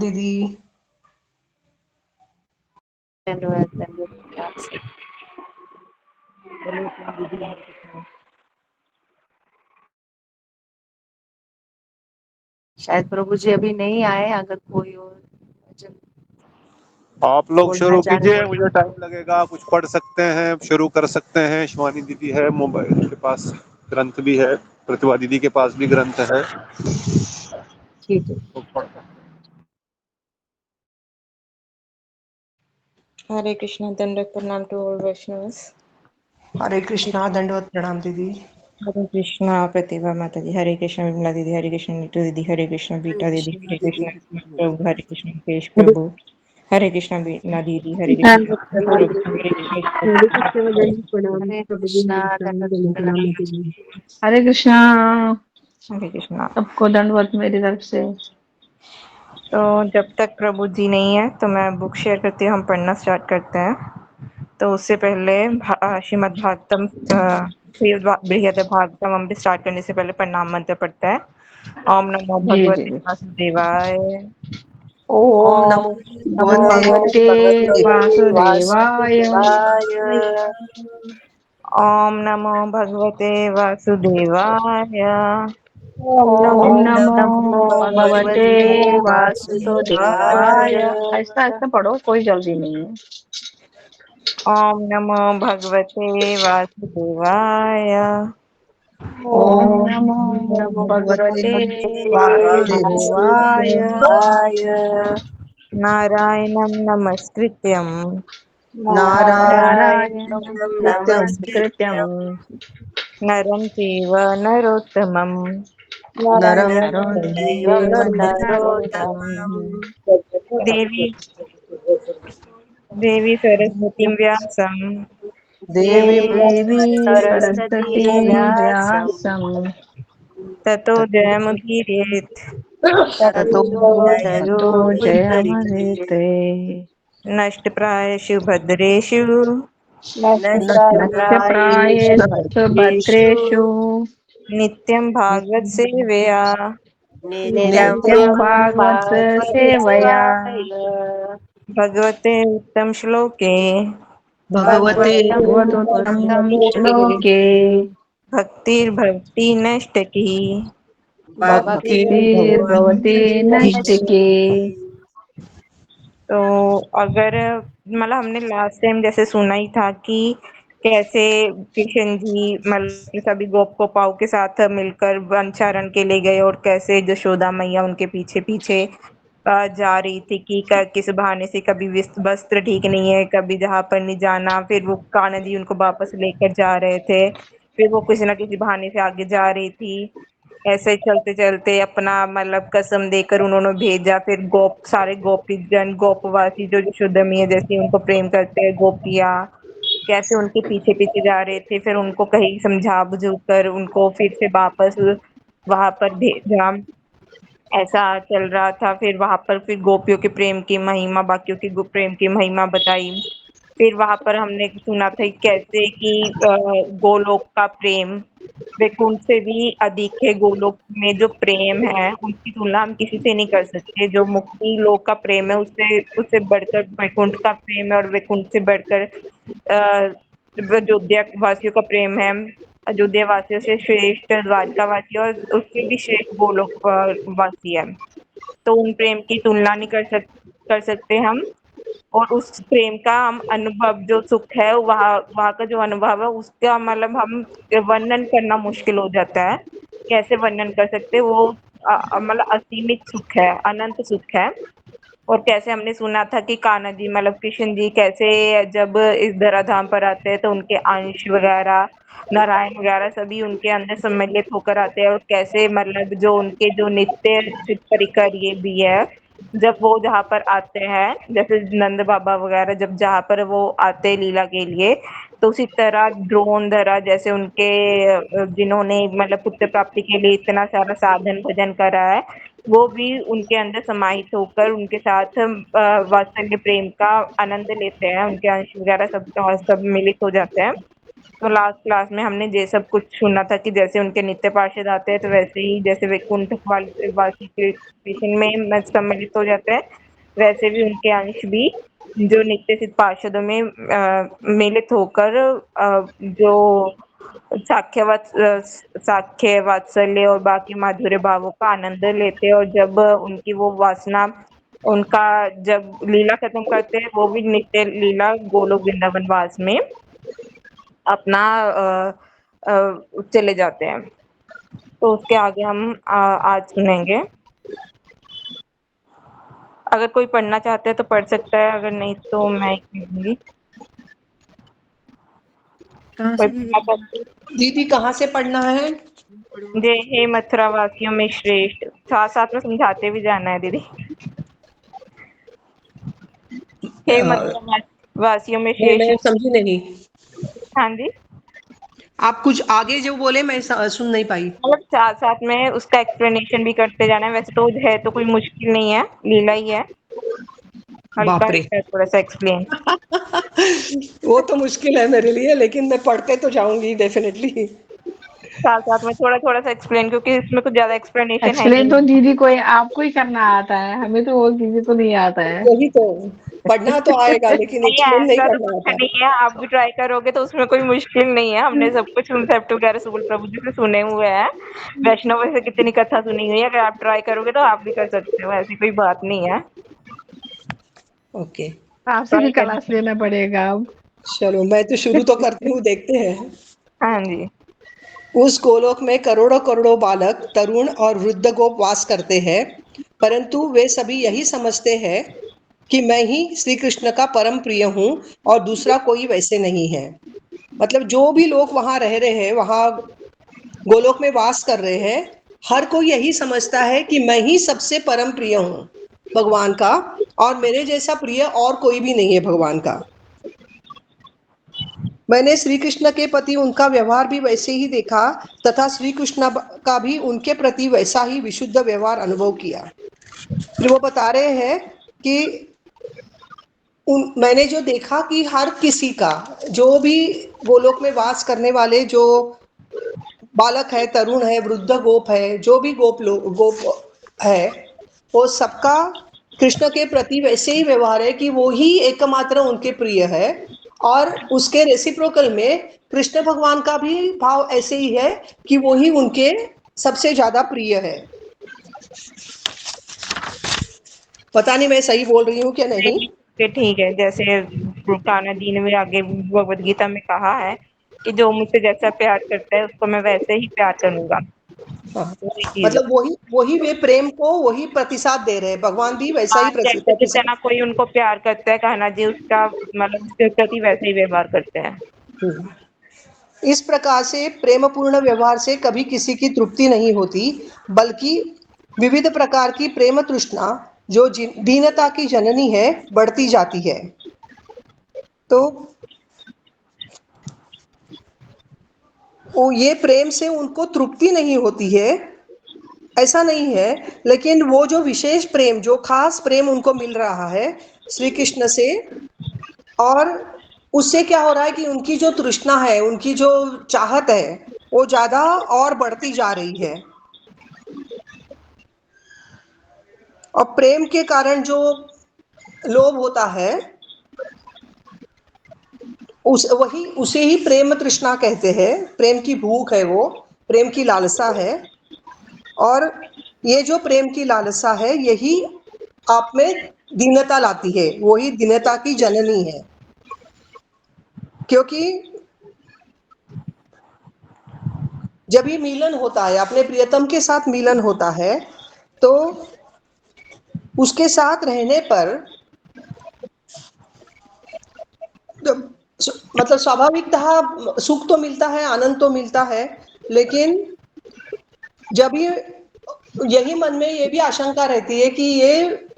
दीदी। धन्यवाद धन्यवाद। शायद प्रभु जी अभी नहीं आए, अगर कोई और भजन आप लोग बोलना शुरू चाहे कीजिए, तो। मुझे टाइम लगेगा। कुछ पढ़ सकते हैं, शुरू कर सकते हैं। शिवानी दीदी है, मोबाइल के पास ग्रंथ भी है। प्रतिभा दीदी के पास भी ग्रंथ है। ठीक है। तो पढ़ सकते हैं। हरे कृष्णा दंडक प्रणाम टू ऑल वैष्णवस। हरे कृष्णा, दंडवत प्रणाम दीदी। हरे कृष्णा प्रतिभा माता जी, हरे कृष्णा विमला दीदी, हरे कृष्णा नीतू दीदी, हरे कृष्णा बीटा दीदी, हरे कृष्णा प्रभु, हरे कृष्णा मुकेश प्रभु, हरे कृष्णा बीना दीदी, हरे कृष्णा प्रभु, हरे कृष्णा हरे कृष्ण दंड प्रणाम हरे प्रभु कृष्णा नमस्कार दंडवत दंड प्रणाम। प्रणाम माता जी। हरे कृष्णा। हरे कृष्णा। सबको दंडवत मेरी तरफ से। तो जब तक प्रभु जी नहीं है तो मैं बुक शेयर करती हूँ, हम पढ़ना स्टार्ट करते हैं। तो उससे पहले श्रीमद् भागवतम बृहद भागवतम हम भी स्टार्ट करने से पहले प्रणाम मंत्र पढ़ते हैं। ओम नमो जी जी भगवते जी। वासुदेवाय। ओम ओम नमो नमो भगवते भगवते भगवते वासुदेवाय। वासुदेवाय। ओम नमो भगवते वासुदेवाय। ओम ओम नमो नमो भगवते भगवते वासुदेवाय। वासुदेवाय। ऐसा ऐसा पढ़ो, कोई जल्दी नहीं है। ओम नमो भगवते वासुदेवाय। ओम ओम नमो नमो भगवते भगवते वासुदेवाय। वासुदेवाय। नारायणं नमस्कृत्यं नारायण नारायणं नारायणं नमस्कृत्यं नमस्कृत्यं नरं चैव नरोत्तमं नरम नरं नरं चैव चैव नरोत्तमं। नरोत्तमं। देवी देवी सरस्वतीं व्यासं देवी देवी सरस्वती सरस्वती व्यासं व्यासं ततो जयमुदीरयेत्। ततो ततो जयमुदीरये। नष्टप्रायेषु भद्रेषु नष्टप्रायेषु नष्टप्रायेषु भद्रेषु नित्यं भागवत सेवया। नित्यं नित्यं भागवत सेवया। भागवतसेवाय। भगवते उत्तम श्लोके भगवते भगवतं भगवतोत्तम उत्तम श्लोके भक्तिर्भवति नष्टकी। भक्ति भक्तिर्भवति नैष्टिकी। तो अगर मतलब हमने लास्ट टाइम जैसे सुना ही था कि कैसे कृष्ण जी मतलब सभी गोप गोपाओं के साथ मिलकर वनचारण के लिए गए और कैसे यशोदा मैया उनके पीछे पीछे जा रही थी कि किस बहाने से कभी वस्त्र ठीक नहीं है, कभी जहाँ पर नहीं जाना, फिर वो कान्हा जी उनको वापस लेकर जा रहे थे, फिर वो किसी ना किसी बहाने से आगे जा रही थी। ऐसे चलते चलते अपना मतलब कसम देकर उन्होंने भेजा, फिर गोप सारे गोपीजन गोपवासी जो यशोदा मैया जैसे उनको प्रेम करते हैं गोपियाँ कैसे उनके पीछे पीछे जा रहे थे, फिर उनको कहीं समझा बुझा कर उनको फिर से वापस वहां पर भेजा। ऐसा चल रहा था, फिर वहां पर फिर गोपियों के प्रेम की महिमा, बाकियों की प्रेम की महिमा बताई। फिर वहां पर हमने सुना था कि कैसे कि गोलोक का प्रेम वैकुंठ से भी अधिक है। गोलोक में जो प्रेम है उसकी तुलना हम किसी से नहीं कर सकते। जो मुक्ति लोक का प्रेम है उससे उससे बढ़कर वैकुंठ का प्रेम है, और वैकुंठ से बढ़कर अयोध्या वासियों का प्रेम है। अयोध्या वासियों से श्रेष्ठ द्वारका वासी और उससे भी श्रेष्ठ गोलोक वासी है। तो उन प्रेम की तुलना नहीं कर सकते हम। और उस प्रेम का हम अनुभव जो सुख है वहाँ वहाँ का जो अनुभव है उसका मतलब हम वर्णन करना मुश्किल हो जाता है। कैसे वर्णन कर सकते हैं वो मतलब असीमित सुख है, अनंत सुख है। और कैसे हमने सुना था कि कान्हा जी मतलब कृष्ण जी कैसे जब इस धराधाम पर आते हैं तो उनके अंश वगैरह नारायण वगैरह सभी उनके अंदर सम्मिलित होकर आते हैं, और कैसे मतलब जो उनके जो नित्य चित परिकर ये भी है जब वो जहाँ पर आते हैं, जैसे नंद बाबा वगैरह जब जहाँ पर वो आते हैं लीला के लिए, तो उसी तरह द्रोणधरा जैसे उनके जिन्होंने मतलब पुत्र प्राप्ति के लिए इतना सारा साधन भजन करा है, वो भी उनके अंदर समाहित होकर उनके साथ वात्सल्य प्रेम का आनंद लेते हैं। उनके अंश वगैरह सब सब मिलित हो जाते हैं। तो लास्ट क्लास में हमने ये सब कुछ सुना था कि जैसे उनके नित्य पार्षद आते हैं तो वैसे ही जैसे वैकुंठ वासी कृष्ण में सम्मिलित हो जाते हैं, वैसे भी उनके अंश भी जो नित्य सिद्ध पार्षदों में मिलित होकर जो साख्य वात्सल्य और बाकी माधुर्य भावों का आनंद लेते हैं, और जब उनकी वो वासना उनका जब लीला खत्म करते हैं, वो भी नित्य लीला गोलोक वृंदावन वास में अपना चले जाते हैं। तो उसके आगे हम आज सुनेंगे। अगर कोई पढ़ना चाहते हैं तो पढ़ सकता है, अगर नहीं तो मैं ही कह दूंगी। कोई पढ़ना चाहते हैं? दीदी कहाँ से पढ़ना है? जय हे मथुरा वासियों में श्रेष्ठ, साथ साथ में समझाते भी जाना है दीदी। हे मथुरा वासियों में मैं श्रेष्ठ। समझी नहीं। हाँ जी, आप कुछ आगे जो बोले मैं सुन नहीं पाई। मतलब साथ साथ में उसका एक्सप्लेनेशन भी करते जाना है। वैसे तो है तो कोई मुश्किल नहीं है, लीला ही है, हल्का बाप रे। है थोड़ा सा एक्सप्लेन। वो तो मुश्किल है मेरे लिए, लेकिन मैं पढ़ते तो जाऊंगी डेफिनेटली। साथ साथ में थोड़ा थोड़ा सा एक्सप्लेन, क्योंकि इसमें कुछ ज्यादा एक्सप्लेनेशन है एक्सप्लेन नहीं। तो दीदी को आपको ही करना आता है, हमें तो वो किसी को नहीं आता है। वही तो, पढ़ना तो आएगा लेकिन नहीं, एक्सप्लेन नहीं ऐसा तो करना कुछ आता। नहीं है, आप भी ट्राई करोगे तो उसमें कोई मुश्किल नहीं है। हमने सब कुछ कॉन्सेप्ट वगैरह सुबुल प्रभु जी से सुने हुए हैं, वैष्णव से कितनी कथा सुनी हुई है। अगर आप ट्राई करोगे तो आप भी कर सकते हो, ऐसी कोई बात नहीं है। ओके, आपसे भी ट्राई क्लास करना। लेना पड़ेगा अब। चलो मैं तो शुरू तो करती हूँ, देखते हैं। हाँ जी। उस गोलोक में करोड़ों करोड़ों बालक, तरुण और वृद्ध गोप वास करते हैं, परंतु वे सभी यही समझते हैं कि मैं ही श्री कृष्ण का परम प्रिय हूँ और दूसरा कोई वैसे नहीं है। मतलब जो भी लोग वहां रह रहे हैं, वहां गोलोक में वास कर रहे हैं, हर कोई यही समझता है कि मैं ही सबसे परम प्रिय हूँ भगवान का, और मेरे जैसा प्रिय और कोई भी नहीं है भगवान का। मैंने श्री कृष्ण के प्रति उनका व्यवहार भी वैसे ही देखा तथा श्री कृष्ण का भी उनके प्रति वैसा ही विशुद्ध व्यवहार अनुभव किया। फिर वो बता रहे हैं कि मैंने जो देखा कि हर किसी का, जो भी गोलोक में वास करने वाले जो बालक है, तरुण है, वृद्ध गोप है, जो भी गोप है, वो सबका कृष्ण के प्रति वैसे ही व्यवहार है कि वो ही एकमात्र उनके प्रिय है, और उसके रेसिप्रोकल में कृष्ण भगवान का भी भाव ऐसे ही है कि वो ही उनके सबसे ज्यादा प्रिय है। पता नहीं मैं सही बोल रही हूँ क्या नहीं। ठीक है, जैसे कान्हा जी ने भी आगे भगवत गीता में कहा है कि जो मुझसे जैसा प्यार करता है उसको मैं वैसे ही प्यार करूंगा। हाँ, वही चीज है। मतलब वही वही वे प्रेम को वही प्रतिसाद दे रहे हैं, भगवान भी वैसा हाँ, ही जैसे प्रतिसाद। जितना कोई उनको प्यार करता है कान्हा जी, उसका मतलब उसके प्रति वैसे ही व्यवहार करते हैं। इस प्रकार से प्रेम पूर्ण व्यवहार से कभी किसी की तृप्ति नहीं होती, बल्कि विविध प्रकार की प्रेम तृष्णा जो दीनता की जननी है बढ़ती जाती है। तो वो ये प्रेम से उनको तृप्ति नहीं होती है, ऐसा नहीं है, लेकिन वो जो विशेष प्रेम, जो खास प्रेम उनको मिल रहा है श्री कृष्ण से, और उससे क्या हो रहा है कि उनकी जो तृष्णा है, उनकी जो चाहत है, वो ज्यादा और बढ़ती जा रही है। और प्रेम के कारण जो लोभ होता है, उसे ही प्रेम तृष्णा कहते हैं। प्रेम की भूख है वो, प्रेम की लालसा है। और ये जो प्रेम की लालसा है, यही आप में दीनता लाती है, वही दीनता की जननी है। क्योंकि जब ये मिलन होता है, अपने प्रियतम के साथ मिलन होता है, तो उसके साथ रहने पर मतलब स्वाभाविकतः सुख तो मिलता है, आनंद तो मिलता है, लेकिन जब ये यही मन में ये भी आशंका रहती है कि ये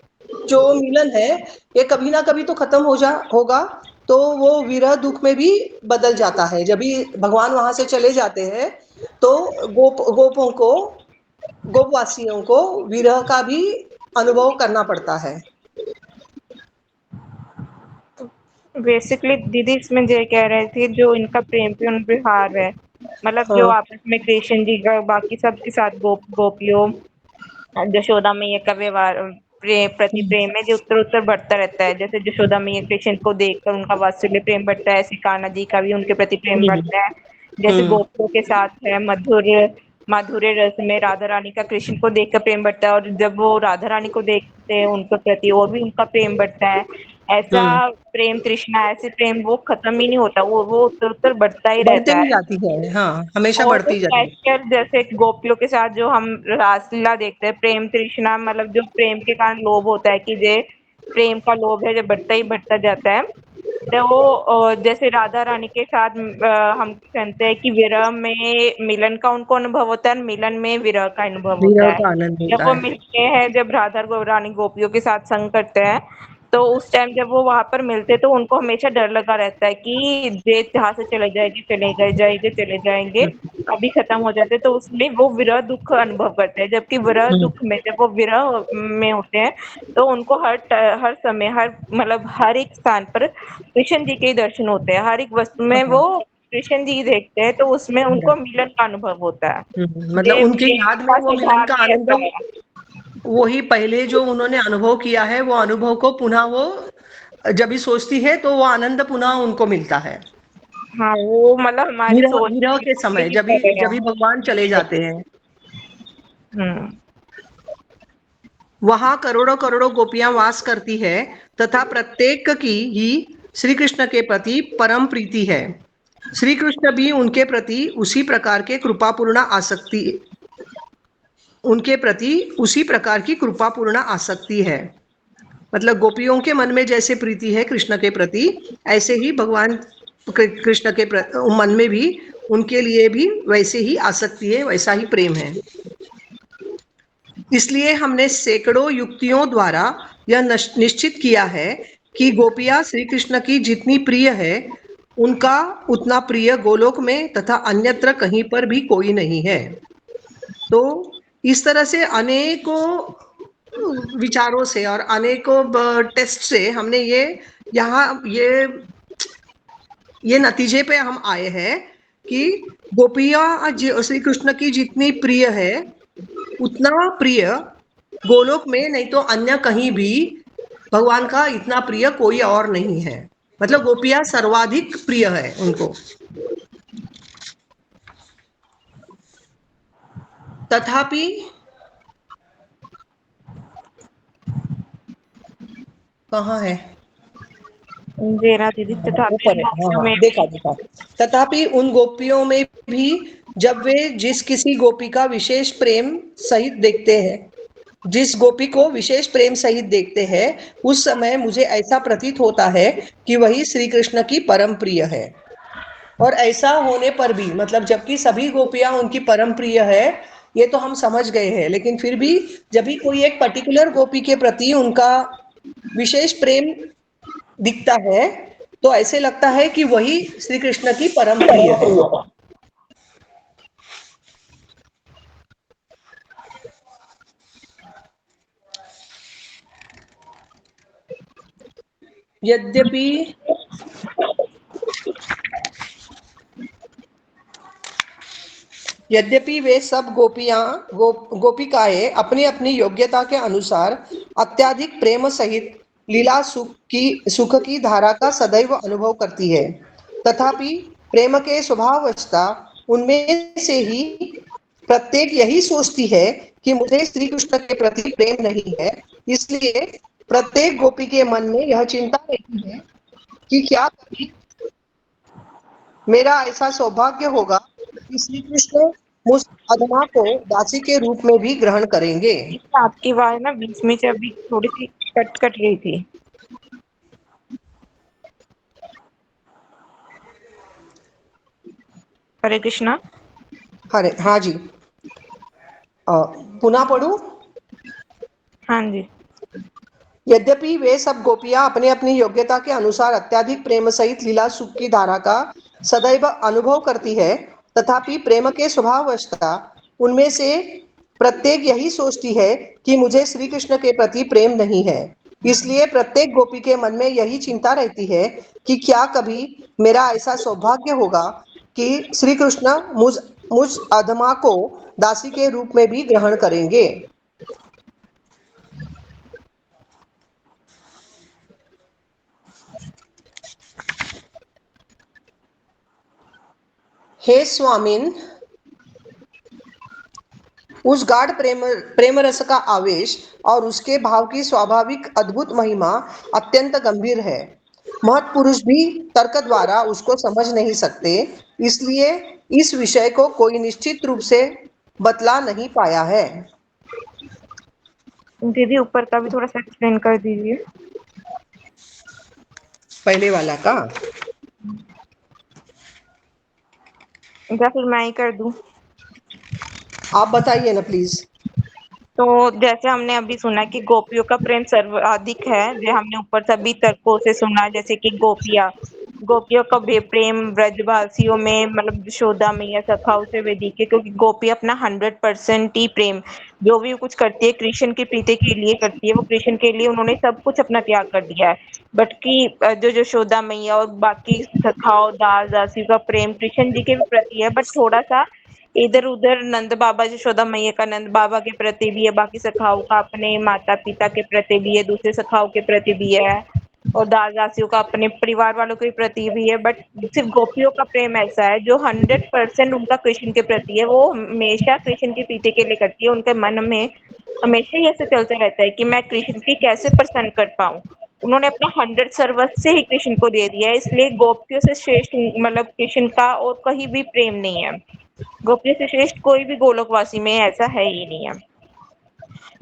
जो मिलन है, ये कभी ना कभी तो खत्म होगा, तो वो विरह दुख में भी बदल जाता है। जब भी भगवान वहां से चले जाते हैं, तो गोपवासियों को विरह का भी अनुभव करना पड़ता है। बेसिकली दीदी इसमें ये कह रहे थे जो इनका प्रेम पूर्ण व्यवहार है, मतलब जो हाँ। आपस में कृष्ण जी का बाकी सबके साथ गोपियों यशोदा मैया का व्यवहार प्रति प्रेम है जो उत्तर उत्तर बढ़ता रहता है। जैसे यशोदा मैया कृष्ण को देखकर उनका वात्सल्य प्रेम बढ़ता है, ऐसे कान्हा जी का भी उनके प्रति प्रेम बढ़ता है। जैसे हम्म। गोपियों के साथ है मधुर माधुर्य रस में राधा रानी का कृष्ण को देखकर प्रेम बढ़ता है, और जब वो राधा रानी को देखते हैं उनके प्रति और भी उनका प्रेम बढ़ता है। ऐसा हम्म। प्रेम तृष्णा, ऐसे प्रेम वो खत्म ही नहीं होता, वो उत्तर उत्तर बढ़ता ही बढ़ते रहता ही है। जाती है, हाँ, हमेशा और जो बढ़ती जाती है। कैरेक्टर जैसे गोपियों के साथ जो हम रासलीला देखते हैं, प्रेम तृष्णा मतलब जो प्रेम के कारण लोभ होता है कि जे प्रेम का लोभ है जो बढ़ता ही बढ़ता जाता है। तो वो जैसे राधा रानी के साथ हम कहते हैं कि विरह में मिलन का उनको अनुभव होता है, मिलन में विरह का अनुभव विरह होता है। का आनंद जब होता वो है। मिलते हैं, जब रानी गोपियों के साथ संग करते हैं, तो उस टाइम जब वो वहां पर मिलते तो उनको हमेशा डर लगा रहता है कि ये यहाँ से चले जाएंगे, कभी खत्म हो जाते। तो उसमें वो विरह दुख अनुभव करते हैं, जबकि विरह हम्म। दुख में जब वो विरह में होते हैं तो उनको हर समय हर मतलब हर एक स्थान पर कृष्ण जी के ही दर्शन होते हैं, हर एक वस्तु में हाँ। वो कृष्ण जी देखते हैं, तो उसमें उनको मिलन का अनुभव होता है। मतलब ये उनकी प्रेम याद में का वो मिलन स्वभाव का ही आनंद, ऐसा है। वही पहले जो उन्होंने अनुभव किया है वो अनुभव को पुनः वो जब भी सोचती है तो वो आनंद पुनः उनको मिलता है। हाँ, वो मतलब हमारी विरह सोच विरह के के समय भी परे जब है। भी भगवान चले जाते हैं, हम्म। वहां करोड़ों करोड़ों गोपियां वास करती है तथा प्रत्येक की ही श्री कृष्ण के प्रति परम प्रीति है। श्री कृष्ण भी उनके प्रति उसी प्रकार की कृपापूर्ण आसक्ति है। मतलब गोपियों के मन में जैसे प्रीति है कृष्ण के प्रति, ऐसे ही भगवान कृष्ण के मन में भी उनके लिए भी वैसे ही आसक्ति है, वैसा ही प्रेम है। इसलिए हमने सैकड़ों युक्तियों द्वारा यह निश्चित किया है कि गोपियां श्री कृष्ण की जितनी प्रिय है, उनका उतना प्रिय गोलोक में तथा अन्यत्र कहीं पर भी कोई नहीं है। तो इस तरह से अनेकों विचारों से और अनेकों टेस्ट से हमने यहाँ ये नतीजे पे हम आए हैं कि गोपियां श्री कृष्ण की जितनी प्रिय है, उतना प्रिय गोलोक में नहीं तो अन्य कहीं भी भगवान का इतना प्रिय कोई और नहीं है। मतलब गोपियां सर्वाधिक प्रिय है उनको। तथापि कहाँ है? जेना दीदी तथापि ऊपर है, हाँ हाँ, में देखा देखा। तथापि उन गोपियों में भी जब वे जिस गोपी को विशेष प्रेम सहित देखते हैं, उस समय मुझे ऐसा प्रतीत होता है कि वही श्री कृष्ण की परम प्रिय है। और ऐसा होने पर भी, मतलब जबकि सभी गोपियां उनकी परम प्रिय है, ये तो हम समझ गए हैं, लेकिन फिर भी जब भी कोई एक पर्टिकुलर गोपी के प्रति उनका विशेष प्रेम दिखता है, तो ऐसे लगता है कि वही श्री कृष्ण की परम प्रिय है। यद्यपि यद्यपि वे सब गोपिकाएं अपनी अपनी योग्यता के अनुसार अत्यधिक प्रेम सहित लीला सुख की धारा का सदैव अनुभव करती है, तथापि प्रेम के स्वभाववशता उनमें से ही प्रत्येक यही सोचती है कि मुझे श्री कृष्ण के प्रति प्रेम नहीं है। इसलिए प्रत्येक गोपी के मन में यह चिंता रहती है कि क्या कभी मेरा ऐसा सौभाग्य होगा कि श्री कृष्ण मुझ अधमा को दासी के रूप में भी ग्रहण करेंगे। आपकी आवाज ना बीच में से अभी थोड़ी सी कट कट रही थी। हरे कृष्णा। हरे हाँ जी, पुनः पढ़ू। हाँ जी। यद्यपि वे सब गोपियां अपने अपनी योग्यता के अनुसार अत्यधिक प्रेम सहित लीला सुख की धारा का सदैव अनुभव करती है, तथापि प्रेम के स्वभाववशता उनमें से प्रत्येक यही सोचती है कि मुझे श्री कृष्ण के प्रति प्रेम नहीं है। इसलिए प्रत्येक गोपी के मन में यही चिंता रहती है कि क्या कभी मेरा ऐसा सौभाग्य होगा कि श्री कृष्ण मुझ मुझ अधमा को दासी के रूप में भी ग्रहण करेंगे। हे स्वामिन, उस गाढ़ प्रेम रस का आवेश और उसके भाव की स्वाभाविक अद्भुत महिमा अत्यंत गंभीर है। महत पुरुष भी तर्क द्वारा उसको समझ नहीं सकते, इसलिए इस विषय को कोई निश्चित रूप से बतला नहीं पाया है। दीदी ऊपर का भी थोड़ा सा एक्सप्लेन कर दीजिए। पहले वाला का या फिर मैं ही कर दूं? आप बताइए ना प्लीज। तो जैसे हमने अभी सुना कि गोपियों का प्रेम सर्वाधिक है, जो हमने ऊपर सभी तर्कों से सुना, जैसे कि गोपियों का प्रेम ब्रजवासियों में, मतलब यशोदा मैया सखाओं से वेदिक है, क्योंकि गोपी अपना 100% ही प्रेम जो भी कुछ करती है कृष्ण की प्रीति के लिए करती है। वो कृष्ण के लिए उन्होंने सब कुछ अपना त्याग कर दिया है। बट कि जो यशोदा मैया और बाकी सखाओ दास दासी का प्रेम कृष्ण जी के भी प्रति है, बट थोड़ा सा इधर उधर नंद बाबा यशोदा मैया का नंद बाबा के प्रति भी है, बाकी सखाओं का अपने माता पिता के प्रति भी है, दूसरे सखाओं के प्रति भी है, और दास दासियों का अपने परिवार वालों के प्रति भी है। बट सिर्फ गोपियों का प्रेम ऐसा है जो 100% उनका कृष्ण के प्रति है। वो हमेशा कृष्ण की प्रीति के लिए करती है। उनके मन में हमेशा ही ऐसे चलता रहता है कि मैं कृष्ण की कैसे प्रसन्न कर पाऊं। उन्होंने अपना 100 सर्वस्व से ही कृष्ण को दे दिया है, इसलिए गोपियों से श्रेष्ठ मतलब कृष्ण का और कहीं भी प्रेम नहीं है। गोपियों से श्रेष्ठ कोई भी गोलोकवासी में ऐसा है ही नहीं है।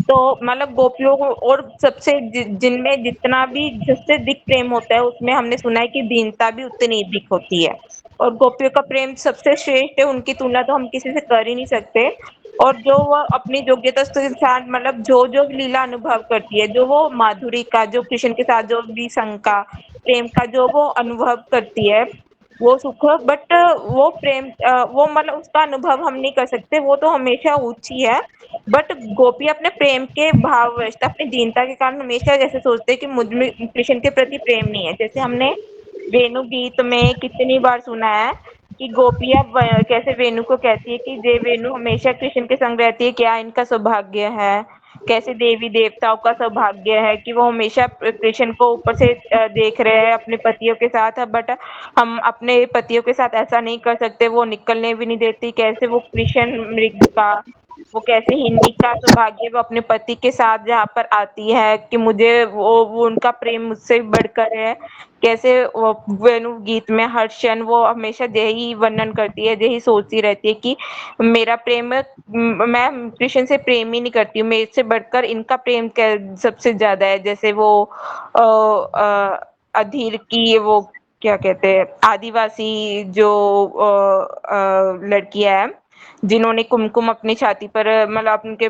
तो मतलब गोपियों को और सबसे जिनमें जितना भी जिससे अधिक प्रेम होता है, उसमें हमने सुना है कि दीनता भी उतनी अधिक होती है। और गोपियों का प्रेम सबसे श्रेष्ठ है, उनकी तुलना तो हम किसी से कर ही नहीं सकते। और जो वह अपनी योग्यता के साथ मतलब जो जो लीला अनुभव करती है, जो वो माधुरी का, जो कृष्ण के साथ जो भी संग का प्रेम का जो वो अनुभव करती है, वो सुख, बट वो प्रेम वो मतलब उसका अनुभव हम नहीं कर सकते, वो तो हमेशा ऊंची है। बट गोपी अपने प्रेम के भाववश अपनी दीनता के कारण हमेशा जैसे सोचते हैं कि मुझ में कृष्ण के प्रति प्रेम नहीं है। जैसे हमने वेणु गीत में कितनी बार सुना है कि गोपियां कैसे वेणु को कहती है कि जे वेणु हमेशा कृष्ण के संग रहती है, क्या इनका सौभाग्य है। कैसे देवी देवताओं का सौभाग्य है कि वो हमेशा कृष्ण को ऊपर से देख रहे हैं अपने पतियों के साथ, बट हम अपने पतियों के साथ ऐसा नहीं कर सकते, वो निकलने भी नहीं देती। कैसे वो कृष्ण मृग का, वो कैसे हिंदी का सौभाग्य वो अपने पति के साथ जहाँ पर आती है कि मुझे वो उनका प्रेम मुझसे भी बढ़कर है। कैसे वो वेणु गीत में हर क्षण वो हमेशा यही वर्णन करती है, यही सोचती रहती है कि मेरा प्रेम मैं कृष्ण से प्रेम ही नहीं करती हूँ, मेरे से बढ़कर इनका प्रेम सबसे ज्यादा है। जैसे वो अधीर की वो क्या कहते हैं, आदिवासी जो लड़कियां है जिन्होंने कुमकुम अपनी छाती पर मतलब उनके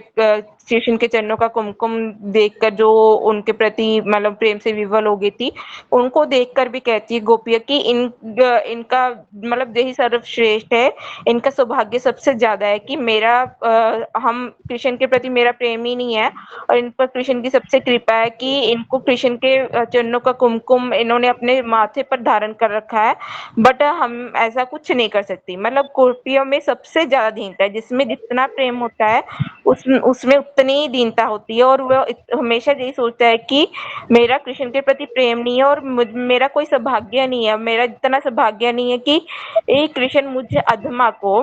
कृष्ण के चरणों का कुमकुम देखकर जो उनके प्रति मतलब प्रेम से विवल हो गई थी, उनको देखकर भी कहती है गोपियां कि इनका मतलब यही सर्वश्रेष्ठ है, इनका सौभाग्य सबसे ज्यादा है कि मेरा हम कृष्ण के प्रति मेरा प्रेम ही नहीं है, और इन पर कृष्ण की सबसे कृपा है कि इनको कृष्ण के चरणों का कुमकुम इन्होंने अपने माथे पर धारण कर रखा है। बट हम ऐसा कुछ नहीं कर सकती। मतलब गोपियों में सबसे ज्यादा दीनता है, जिसमें जितना प्रेम होता है उसमें उतनी ही दीनता होती है। और वो हमेशा यही सोचता है कि मेरा कृष्ण के प्रति प्रेम नहीं है और मेरा कोई सौभाग्य नहीं है, मेरा इतना सौभाग्य नहीं है कि एक कृष्ण मुझे अधमा को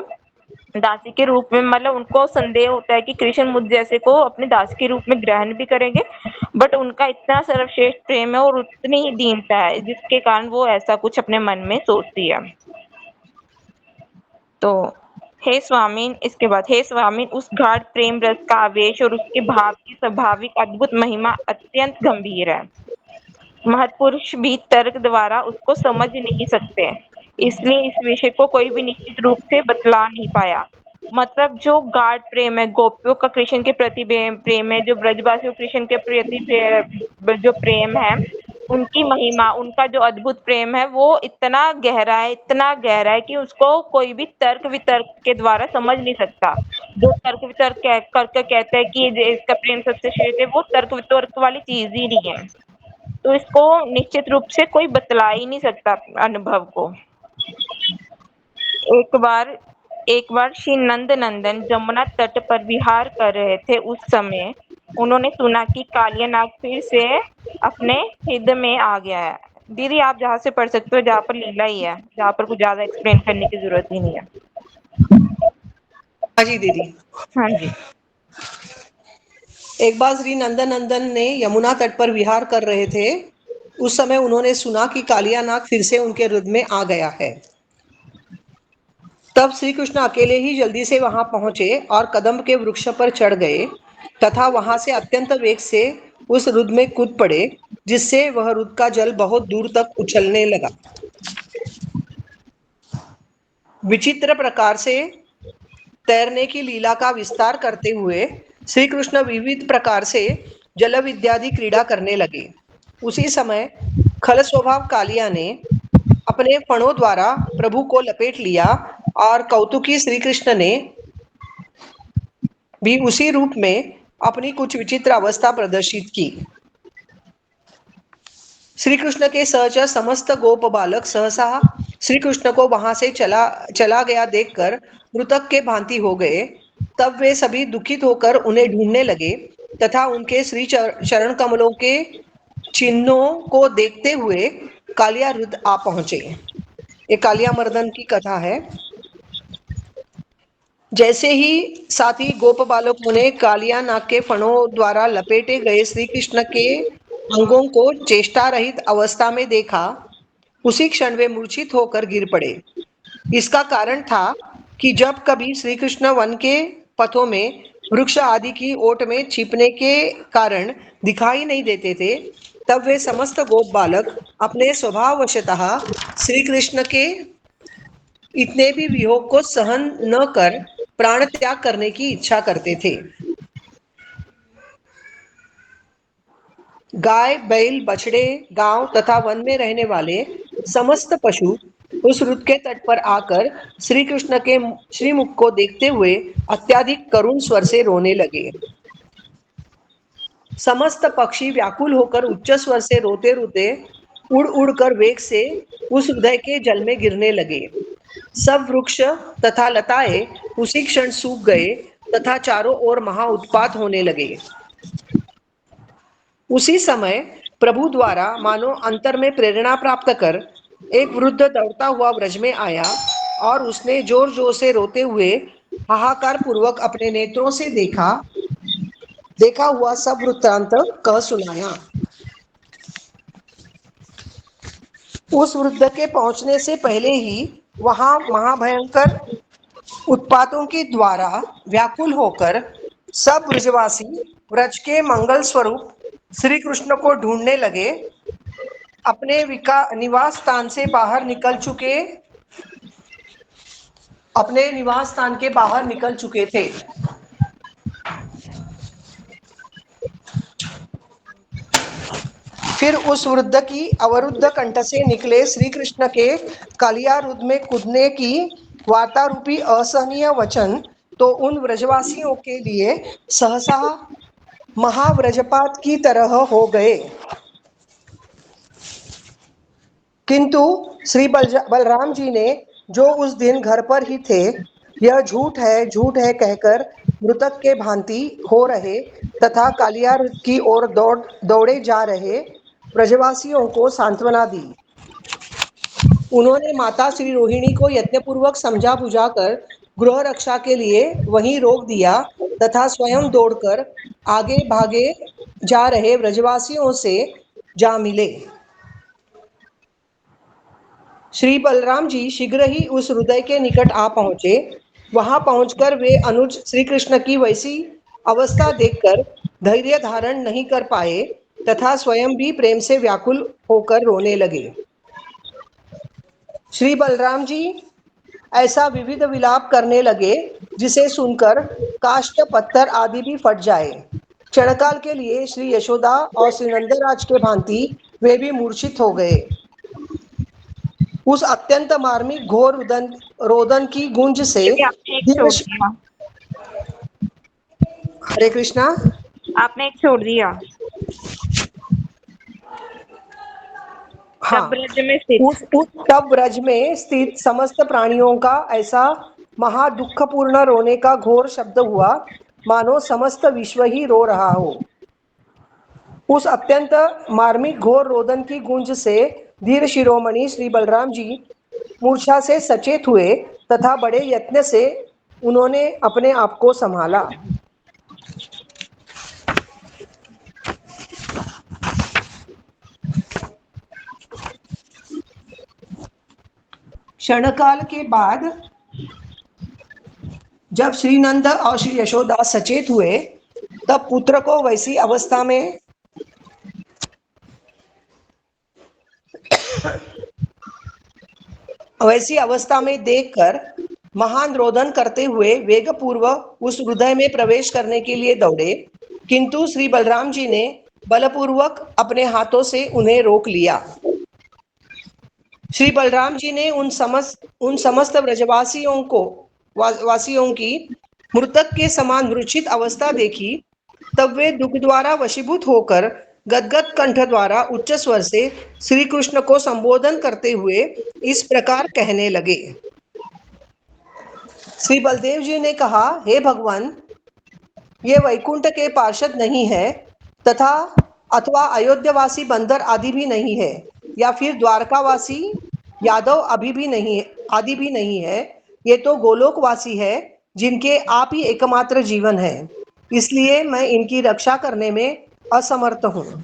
दासी के रूप में, मतलब उनको संदेह होता है कि कृष्ण मुझ जैसे को अपने दास के रूप में ग्रहण भी करेंगे, बट उनका इतना सर्वश्रेष्ठ प्रेम है और उतनी ही दीनता है, जिसके कारण वो ऐसा कुछ अपने मन में सोचती है। तो हे स्वामीन, इसके बाद हे स्वामीन, उस गाढ़ प्रेम रस का आवेश और उसके भाव की स्वाभाविक अद्भुत महिमा अत्यंत गंभीर है। महत्पुरुष भी तर्क द्वारा उसको समझ नहीं सकते, इसलिए इस विषय को कोई भी निश्चित रूप से बतला नहीं पाया। मतलब जो गाढ़ प्रेम है गोपियों का कृष्ण के प्रति प्रेम है, जो ब्रजवासियों कृष्ण के प्रति जो प्रेम है, उनकी महिमा, उनका जो अद्भुत प्रेम है वो इतना गहरा है, इतना गहरा है कि उसको कोई भी तर्क वितर्क के द्वारा समझ नहीं सकता। जो तर्क वितर्क करके कहते हैं कि इसका प्रेम सबसे श्रेष्ठ है, वो तर्क वितर्क वाली चीज ही नहीं है। तो इसको निश्चित रूप से कोई बतला ही नहीं सकता अनुभव को। एक बार श्री नंद नंदन जमुना तट पर विहार कर रहे थे। उस समय उन्होंने सुना कि कालिया नाग फिर से अपने हिद में आ गया है। दीदी आप जहाँ से पढ़ सकते हो, जहाँ पर लीला ही है, जहाँ पर कुछ ज्यादा एक्सप्लेन करने की जरूरत ही नहीं है। हाँ जी दीदी। हाँ जी। एक बार श्री नंदन ने यमुना तट पर विहार कर रहे थे। उस समय उन्होंने सुना कि कालिया नाग फिर से उनके हृदय में आ गया है। तब श्री कृष्ण अकेले ही जल्दी से वहां पहुंचे और कदम्ब के वृक्ष पर चढ़ गए तथा वहां से अत्यंत वेग से उस हृद में कूद पड़े, जिससे वह हृद का जल बहुत दूर तक उछलने लगा। विचित्र प्रकार से तैरने की लीला का विस्तार करते हुए श्री कृष्ण विविध प्रकार से जल विद्यादि क्रीड़ा करने लगे। उसी समय खल स्वभाव कालिया ने अपने फणों द्वारा प्रभु को लपेट लिया और कौतुकी श्री कृष्ण ने भी उसी रूप में अपनी कुछ विचित्र अवस्था प्रदर्शित की। श्री कृष्ण के सहचर समस्त गोप बालक सहसा श्री कृष्ण को वहां से चला गया देखकर मृतक के भांति हो गए। तब वे सभी दुखित होकर उन्हें ढूंढने लगे तथा उनके श्री चरण कमलों के चिन्हों को देखते हुए कालिया हृदय आ पहुंचे। ये कालिया मर्दन की कथा है। जैसे ही साथी गोप बालकों ने कालिया नाग के फणों द्वारा लपेटे गए श्री कृष्ण के अंगों को चेष्टा रहित अवस्था में देखा, उसी क्षण वे मूर्छित होकर गिर पड़े। इसका कारण था कि जब कभी श्री कृष्ण वन के पथों में वृक्ष आदि की ओट में छिपने के कारण दिखाई नहीं देते थे, तब वे समस्त गोप बालक अपने स्वभाववशतः श्री कृष्ण के इतने भी वियोग को सहन न कर प्राण त्याग करने की इच्छा करते थे। गाय, बैल, बछड़े, गांव तथा वन में रहने वाले समस्त पशु उस हृद के तट पर आकर श्री कृष्ण के श्रीमुख को देखते हुए अत्यधिक करुण स्वर से रोने लगे। समस्त पक्षी व्याकुल होकर उच्च स्वर से रोते रोते उड़ उड़ कर वेग से उस हृदय के जल में गिरने लगे। सब वृक्ष तथा लताएं उसी क्षण सूख गए तथा चारों ओर महा उत्पात होने लगे। उसी समय प्रभु द्वारा मानो अंतर में प्रेरणा प्राप्त कर एक वृद्ध दौड़ता हुआ ब्रज में आया और उसने जोर जोर से रोते हुए हाहाकार पूर्वक अपने नेत्रों से देखा हुआ सब वृत्तांत कह सुनाया। उस वृद्ध के पहुंचने से पहले ही वहां महाभयंकर उत्पातों के द्वारा व्याकुल होकर सब ब्रजवासी व्रज के मंगल स्वरूप श्री कृष्ण को ढूंढने लगे। अपने निवास स्थान से बाहर निकल चुके थे। फिर उस वृद्ध की अवरुद्ध कंठ से निकले श्री कृष्ण के कालिया हृद में कूदने की वार्ता रूपी असहनीय वचन तो उन व्रजवासियों के लिए सहसा महाव्रजपात की तरह हो गए। किंतु श्री बलराम जी ने, जो उस दिन घर पर ही थे, यह झूठ है कहकर मृतक के भांति हो रहे तथा कालिया हृद की ओर दौड़े जा रहे ब्रजवासियों को सांत्वना दी। उन्होंने माता श्री रोहिणी को यत्नपूर्वक समझा बुझाकर गृह रक्षा के लिए वहीं रोक दिया तथा स्वयं दौड़कर आगे भागे जा रहे ब्रजवासियों से जा मिले। श्री बलराम जी शीघ्र ही उस हृदय के निकट आ पहुंचे। वहां पहुंचकर वे अनुज श्री कृष्ण की वैसी अवस्था देखकर धैर्य धारण नहीं कर पाए तथा स्वयं भी प्रेम से व्याकुल होकर रोने लगे। श्री बलराम जी ऐसा विविध विलाप करने लगे जिसे सुनकर काष्ठ पत्थर आदि भी फट जाए। क्षणकाल के लिए श्री यशोदा और श्री नंदराज के भांति वे भी मूर्छित हो गए। उस अत्यंत मार्मिक घोर रोदन की गूंज से आपने एक छोड़ दिया। हरे कृष्णा। आपने एक छोड़ दिया। हाँ, तब ब्रज में स्थित। उस तब ब्रज में स्थित समस्त प्राणियों का ऐसा महा दुखपूर्ण रोने का घोर शब्द हुआ, मानो समस्त विश्व ही रो रहा हो। उस अत्यंत मार्मिक घोर रोदन की गूंज से धीर शिरोमणि श्री बलराम जी मूर्छा से सचेत हुए तथा बड़े यत्न से उन्होंने अपने आप को संभाला। क्षणकाल के बाद जब श्री नंद और श्री यशोदा सचेत हुए, तब पुत्र को वैसी अवस्था में देखकर महान रोदन करते हुए वेगपूर्वक उस हृदय में प्रवेश करने के लिए दौड़े, किंतु श्री बलराम जी ने बलपूर्वक अपने हाथों से उन्हें रोक लिया। श्री बलराम जी ने उन समस्त वासियों की मृतक के समान मूर्छित अवस्था देखी। तब वे दुख द्वारा वशीभूत होकर गदगद कंठ द्वारा उच्च स्वर से श्री कृष्ण को संबोधन करते हुए इस प्रकार कहने लगे। श्री बलदेव जी ने कहा, हे भगवान, ये वैकुंठ के पार्षद नहीं है तथा अथवा अयोध्यावासी बंदर आदि भी नहीं है, या फिर द्वारकावासी यादव आदि भी नहीं है। ये तो गोलोकवासी है, जिनके आप ही एकमात्र जीवन है, इसलिए मैं इनकी रक्षा करने में असमर्थ हूँ।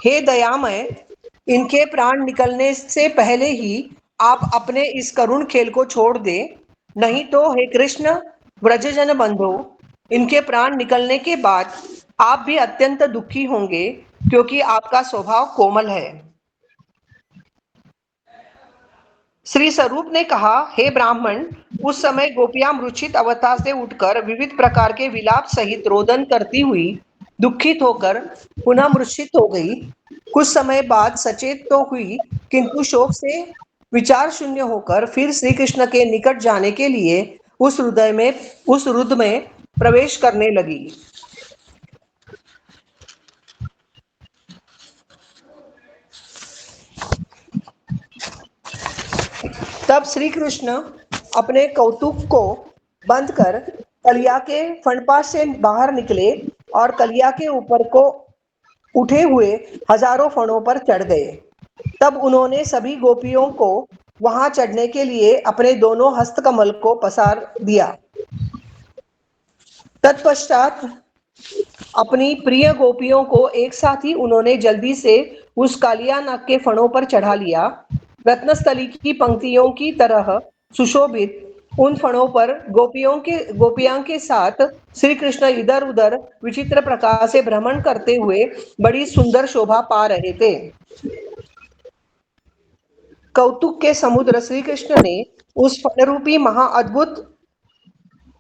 हे दयामय, इनके प्राण निकलने से पहले ही आप अपने इस करुण खेल को छोड़ दे, नहीं तो हे कृष्ण व्रजजन बंधो, इनके प्राण निकलने के बाद आप भी अत्यंत दुखी होंगे, क्योंकि आपका स्वभाव कोमल है। श्री स्वरूप ने कहा, हे ब्राह्मण, उस समय गोपियां मूर्छित अवस्था से उठकर विविध प्रकार के विलाप सहित रोदन करती हुई दुखित होकर पुनः मूर्छित हो गई। कुछ समय बाद सचेत तो हुई, किंतु शोक से विचार शून्य होकर फिर श्री कृष्ण के निकट जाने के लिए उस रुद्र में प्रवेश करने लगी। तब श्री कृष्ण अपने कौतुक को बंद कर कलिया के फणपा से बाहर निकले और कलिया के ऊपर को उठे हुए हजारों फणों पर चढ़ गए। तब उन्होंने सभी गोपियों को वहां चढ़ने के लिए अपने दोनों हस्त कमल को पसार दिया। तत्पश्चात अपनी प्रिय गोपियों को एक साथ ही उन्होंने जल्दी से उस कालिया नाग के फणों पर चढ़ा लिया। रत्नस्थली की पंक्तियों की तरह सुशोभित उन फणों पर गोपियां के साथ श्री कृष्ण इधर उधर विचित्र प्रकार से भ्रमण करते हुए बड़ी सुंदर शोभा पा रहे थे। कौतुक के समुद्र श्री कृष्ण ने उस फणरूपी महाअद्भुत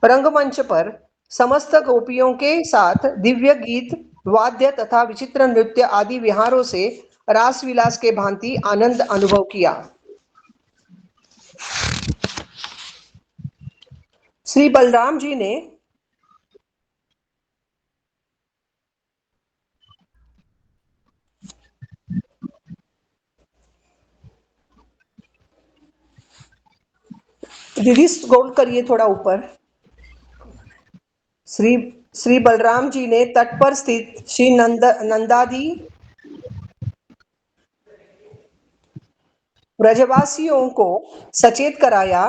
रंगमंच पर समस्त गोपियों के साथ दिव्य गीत, वाद्य तथा विचित्र नृत्य आदि विहारों से रास विलास के भांति आनंद अनुभव किया। श्री बलराम जी ने दीदी स्क्रॉल करिए थोड़ा ऊपर। श्री बलराम जी ने तट पर स्थित श्री नंदादि ब्रजवासियों को सचेत कराया।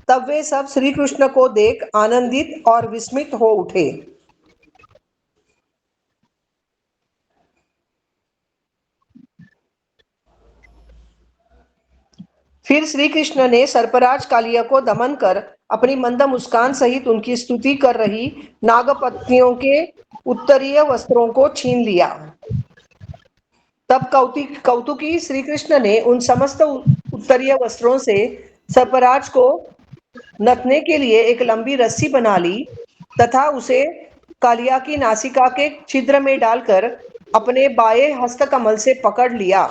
तब वे सब श्री कृष्ण को देख आनंदित और विस्मित हो उठे। फिर श्री कृष्ण ने सर्पराज कालिया को दमन कर अपनी मंद मुस्कान सहित उनकी स्तुति कर रही नागपत्नियों के उत्तरीय वस्त्रों को छीन लिया। तब कौतुकी श्री कृष्ण ने उन समस्त उत्तरीय वस्त्रों से सर्पराज को नथने के लिए एक लंबी रस्सी बना ली तथा उसे कालिया की नासिका के छिद्र में डालकर अपने बाएं हस्त कमल से पकड़ लिया।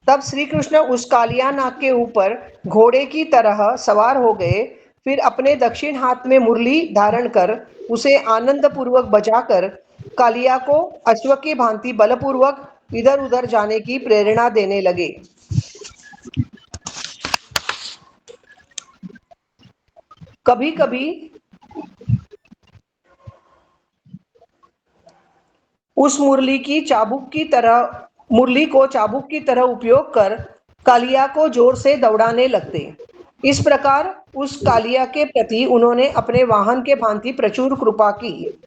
तब श्री कृष्ण उस कालिया नाग के ऊपर घोड़े की तरह सवार हो गए। फिर अपने दक्षिण हाथ में मुरली धारण कर उसे आनंद पूर्वक बजाकर कालिया को अश्व की भांति बलपूर्वक इधर उधर जाने की प्रेरणा देने लगे। कभी कभी उस मुरली को चाबुक की तरह उपयोग कर कालिया को जोर से दौड़ाने लगते। इस प्रकार उस कालिया के प्रति उन्होंने अपने वाहन के भांति प्रचुर कृपा की।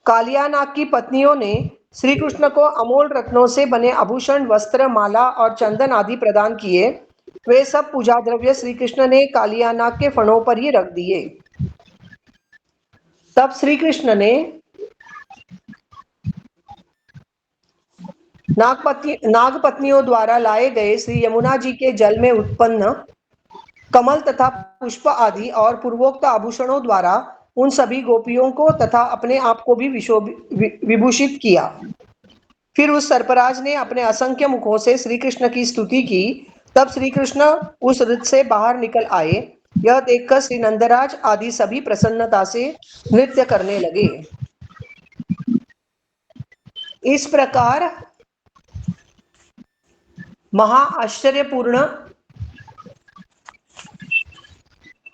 कालिया नाग की पत्नियों ने श्री कृष्ण को अमोल रत्नों से बने आभूषण, वस्त्र, माला और चंदन आदि प्रदान किए। वे सब पूजा द्रव्य श्री कृष्ण ने कालिया नाग के फणों पर ही रख दिए। तब श्री कृष्ण ने नागपत्नियों द्वारा लाए गए श्री यमुना जी के जल में उत्पन्न कमल तथा पुष्प आदि और पूर्वोक्त आभूषणों द्वारा उन सभी गोपियों को तथा अपने आप को भी विभूषित किया। फिर उस सर्पराज ने अपने असंख्य मुखों से श्री कृष्ण की स्तुति की। तब श्री कृष्ण उस रथ से बाहर निकल आए। यह देखकर श्री नंदराज आदि सभी प्रसन्नता से नृत्य करने लगे। इस प्रकार महा आश्चर्यपूर्ण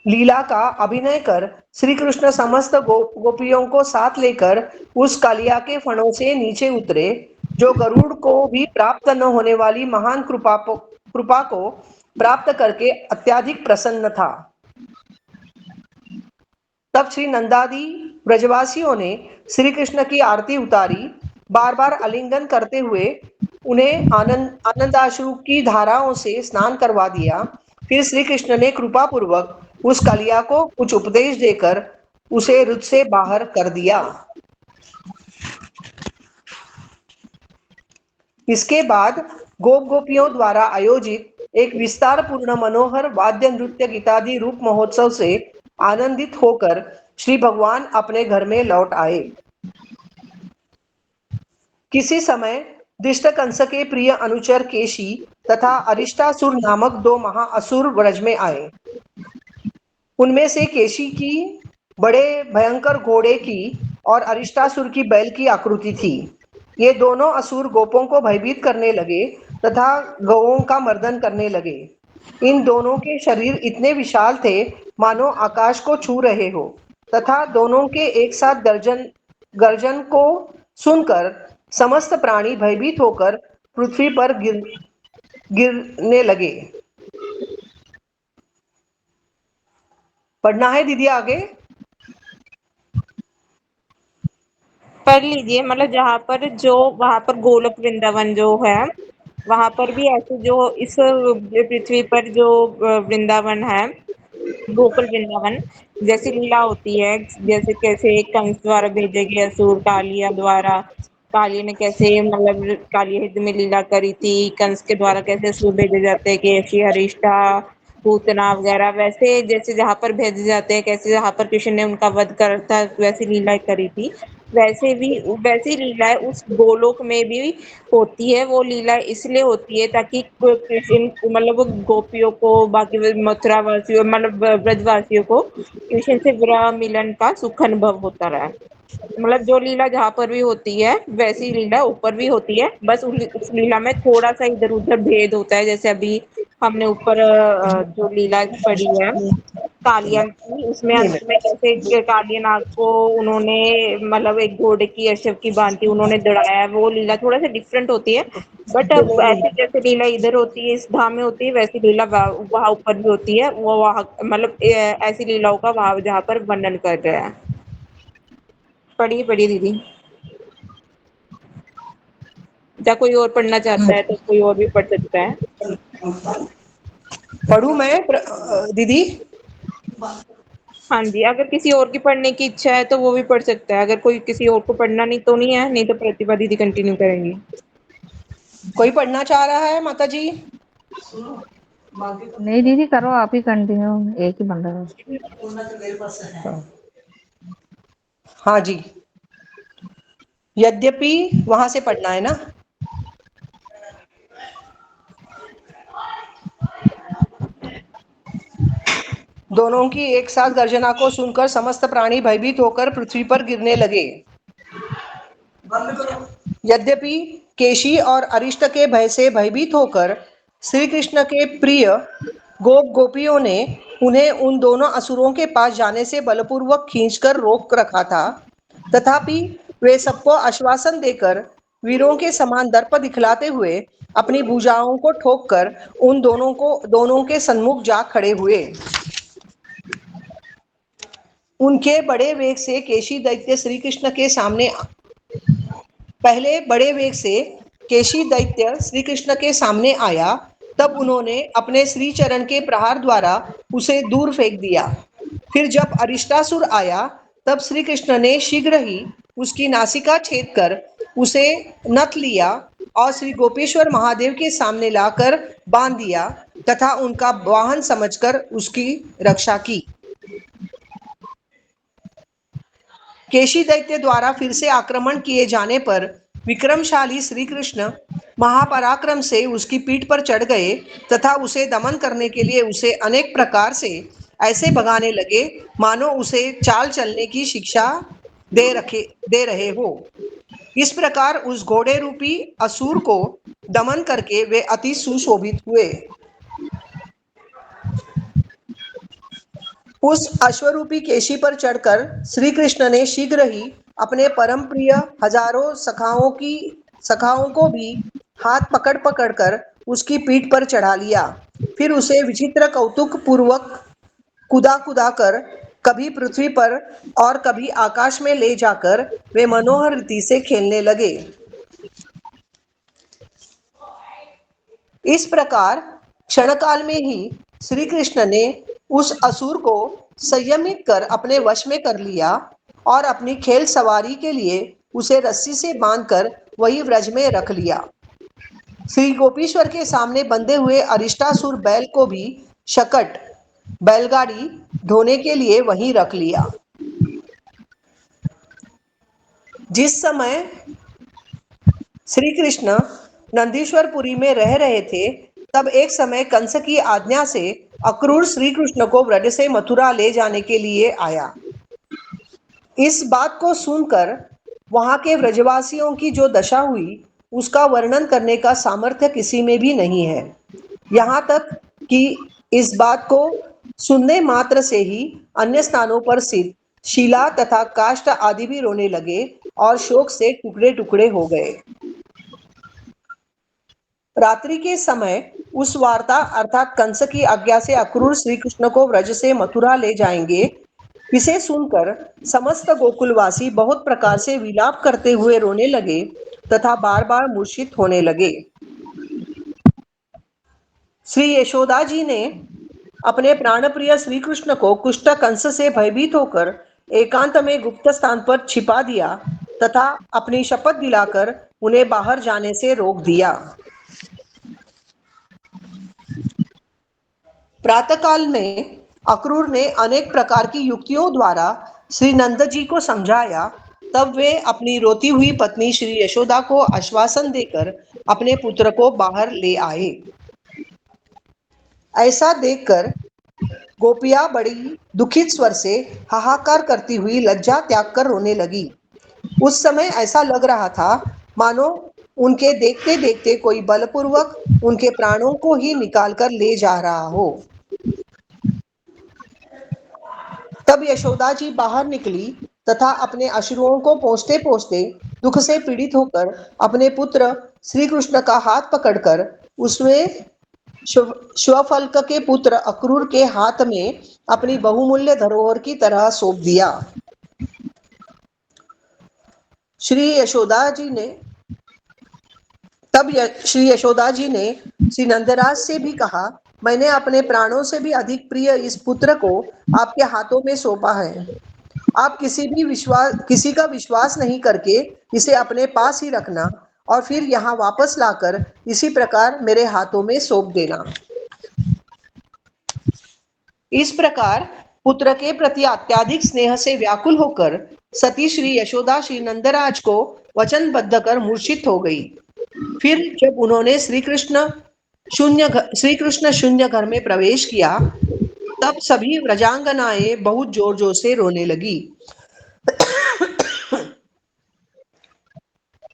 लीला का अभिनय कर श्री कृष्ण समस्त गोपियों को साथ लेकर उस कालिया के फणों से नीचे उतरे, जो गरुड़ को भी प्राप्त न होने वाली महान कृपा को प्राप्त करके अत्यधिक प्रसन्न था। तब श्री नंदादि ब्रजवासियों ने श्री कृष्ण की आरती उतारी। बार बार आलिंगन करते हुए उन्हें आनंदाश्रु की धाराओं से स्नान करवा दिया। फिर श्री कृष्ण ने कृपा पूर्वक उस कालिया को कुछ उपदेश देकर उसे रथ से बाहर कर दिया। इसके बाद गोपियों द्वारा आयोजित एक विस्तार पूर्ण मनोहर वाद्य नृत्य गीतादि रूप महोत्सव से आनंदित होकर श्री भगवान अपने घर में लौट आए। किसी समय दृष्ट कंस के प्रिय अनुचर केशी तथा अरिष्टासुर नामक दो महाअसुर व्रज में आए। उनमें से केशी की बड़े भयंकर घोड़े की और अरिष्टासुर की बैल की आकृति थी। ये दोनों असुर गोपों को भयभीत करने लगे तथा गौओं का मर्दन करने लगे। इन दोनों के शरीर इतने विशाल थे मानो आकाश को छू रहे हो, तथा दोनों के एक साथ गर्जन को सुनकर समस्त प्राणी भयभीत होकर पृथ्वी पर गिरने लगे। पढ़ना है दीदी आगे? पढ़ लीजिए। मतलब वहां पर गोलोक वृंदावन जो है, वहां पर भी ऐसे जो इस पृथ्वी पर जो वृंदावन है, गोकुल वृंदावन जैसी लीला होती है। जैसे कैसे कंस द्वारा भेजे गए असुर कालिया द्वारा, काली ने कैसे मतलब काली युद्ध में लीला करी थी, कंस के द्वारा कैसे असुर भेजे जाते हैं, कैसी हरिष्ठा पूतना वगैरह, वैसे जैसे जहाँ पर भेजे जाते हैं, कैसे जहाँ पर कृष्ण ने उनका वध करा था, वैसी लीलाएं करी थी। वैसी लीलाएं उस गोलोक में भी होती है। वो लीला इसलिए होती है ताकि कृष्ण मतलब वो गोपियों को, बाकी मथुरा वासियों मतलब ब्रजवासियों को कृष्ण से विरह मिलन का सुख अनुभव होता रहा। मतलब जो लीला जहाँ पर भी होती है वैसी लीला ऊपर भी होती है, बस उस लीला में थोड़ा सा इधर उधर भेद होता है। जैसे अभी हमने ऊपर जो लीला पढ़ी है कालिया की, उसमें अंत में कैसे कालिया नाग को उन्होंने मतलब एक घोड़े की अश्व की भांति उन्होंने दौड़ाया है, वो लीला थोड़ा सा डिफरेंट होती है। बट ऐसे जैसे लीला इधर होती है, इस धाम में होती है, वैसी लीला वहाँ ऊपर भी होती है। वो वहाँ मतलब ऐसी लीलाओं का वहाँ जहाँ पर वर्णन कर रहा है। पढ़िए दीदी। या कोई और पढ़ना चाहता है तो कोई और भी पढ़ सकता है। पढ़ूं मैं दीदी? हाँ जी, अगर किसी और की पढ़ने की इच्छा है तो वो भी पढ़ सकता है। अगर कोई किसी और को पढ़ना नहीं है, नहीं तो प्रतिभा दीदी कंटिन्यू करेंगी। कोई पढ़ना चाह रहा है माता जी? नहीं दीदी, करो आप ही कंटिन्यू, एक ही बंदा है। हाँ जी, यद्यपि वहां से पढ़ना है ना। दोनों की एक साथ गर्जना को सुनकर समस्त प्राणी भयभीत होकर पृथ्वी पर गिरने लगे। यद्यपि केशी और अरिष्ट के भय से भयभीत होकर श्री कृष्ण के प्रिय गोपियों ने उन्हें उन दोनों असुरों के पास जाने से बलपूर्वक खींचकर रोक रखा था, तथापि वे सबको आश्वासन देकर वीरों के समान दर्प दिखलाते हुए अपनी भुजाओं को ठोककर उन दोनों के सन्मुख जा खड़े हुए। उनके बड़े वेग से केशी दैत्य श्री कृष्ण के सामने पहले बड़े वेग से केशी दैत्य श्री कृष्ण के सामने आया, तब उन्होंने अपने श्री चरण के प्रहार द्वारा उसे दूर फेंक दिया। फिर जब अरिष्टासुर आया, तब श्री कृष्ण ने शीघ्र ही उसकी नासिका छेद कर उसे नथ लिया और श्री गोपेश्वर महादेव के सामने लाकर बांध दिया तथा उनका वाहन समझकर उसकी रक्षा की। केशी दैत्य द्वारा फिर से आक्रमण किए जाने पर विक्रमशाली श्री कृष्ण महापराक्रम से उसकी पीठ पर चढ़ गए तथा उसे दमन करने के लिए उसे अनेक प्रकार से ऐसे भगाने लगे मानो उसे चाल चलने की शिक्षा दे रहे हो। इस प्रकार उस घोड़े रूपी असुर को दमन करके वे अति सुशोभित हुए। उस अश्वरूपी केशी पर चढ़कर श्री कृष्ण ने शीघ्र ही अपने परम प्रिय हजारों सखाओं को भी हाथ पकड़ पकड़ कर उसकी पीठ पर चढ़ा लिया। फिर उसे विचित्र कौतुक पूर्वक कुदा कर कभी पृथ्वी पर और कभी आकाश में ले जाकर वे मनोहर रीति से खेलने लगे। इस प्रकार क्षणकाल में ही श्री कृष्ण ने उस असुर को संयमित कर अपने वश में कर लिया और अपनी खेल सवारी के लिए उसे रस्सी से बांधकर वही व्रज में रख लिया। श्री गोपीश्वर के सामने बंधे हुए अरिष्टासुर बैल को भी शकट बैलगाड़ी ढोने के लिए वहीं रख लिया। जिस समय श्री कृष्ण नंदीश्वरपुरी में रह रहे थे, तब एक समय कंस की आज्ञा से अक्रूर श्री कृष्ण को व्रज से मथुरा ले जाने के लिए आया। इस बात को सुनकर वहां के व्रजवासियों की जो दशा हुई उसका वर्णन करने का सामर्थ्य किसी में भी नहीं है। यहाँ तक कि इस बात को सुनने मात्र से ही अन्य स्थानों पर स्थित शीला तथा काष्ठ आदि भी रोने लगे और शोक से टुकड़े टुकड़े हो गए। रात्रि के समय उस वार्ता अर्थात कंस की आज्ञा से अक्रूर श्री कृष्ण को व्रज से मथुरा ले जाएंगे, इसे सुनकर समस्त गोकुलवासी बहुत प्रकार से विलाप करते हुए रोने लगे तथा बार बार मूर्छित होने लगे। श्री यशोदा जी ने अपने प्राणप्रिय श्री कृष्ण को कुष्ठ कंस से भयभीत होकर एकांत में गुप्त स्थान पर छिपा दिया तथा अपनी शपथ दिलाकर उन्हें बाहर जाने से रोक दिया। प्रातःकाल में अक्रूर ने अनेक प्रकार की युक्तियों द्वारा श्री नंद जी को समझाया। तब वे अपनी रोती हुई पत्नी श्री यशोदा को आश्वासन देकर अपने पुत्र को बाहर ले आए। ऐसा देखकर गोपियां बड़ी दुखित स्वर से हाहाकार करती हुई लज्जा त्याग कर रोने लगी। उस समय ऐसा लग रहा था मानो उनके देखते देखते कोई बलपूर्वक उनके प्राणों को ही निकाल कर ले जा रहा हो। तब यशोदा जी बाहर निकली तथा अपने अश्रुओं को पोंछते पोंछते दुख से पीड़ित होकर अपने पुत्र श्री कृष्ण का हाथ पकड़कर उसमें श्वफल्क के पुत्र अक्रूर के हाथ में अपनी बहुमूल्य धरोहर की तरह सौंप दिया। श्री यशोदा जी ने श्री नंदराज से भी कहा, मैंने अपने प्राणों से भी अधिक प्रिय इस पुत्र को आपके हाथों में सौंपा है। आप किसी का विश्वास नहीं करके इसे अपने पास ही रखना और फिर यहाँ वापस लाकर इसी प्रकार मेरे हाथों में सौंप देना। इस प्रकार पुत्र के प्रति अत्यधिक स्नेह से व्याकुल होकर सती श्री यशोदा श्री नंदराज को वचनबद्ध कर मूर्छित हो गई। फिर जब उन्होंने श्री कृष्ण शून्य घर में प्रवेश किया तब सभी व्रजांगनाएं बहुत जोर जोर से रोने लगी।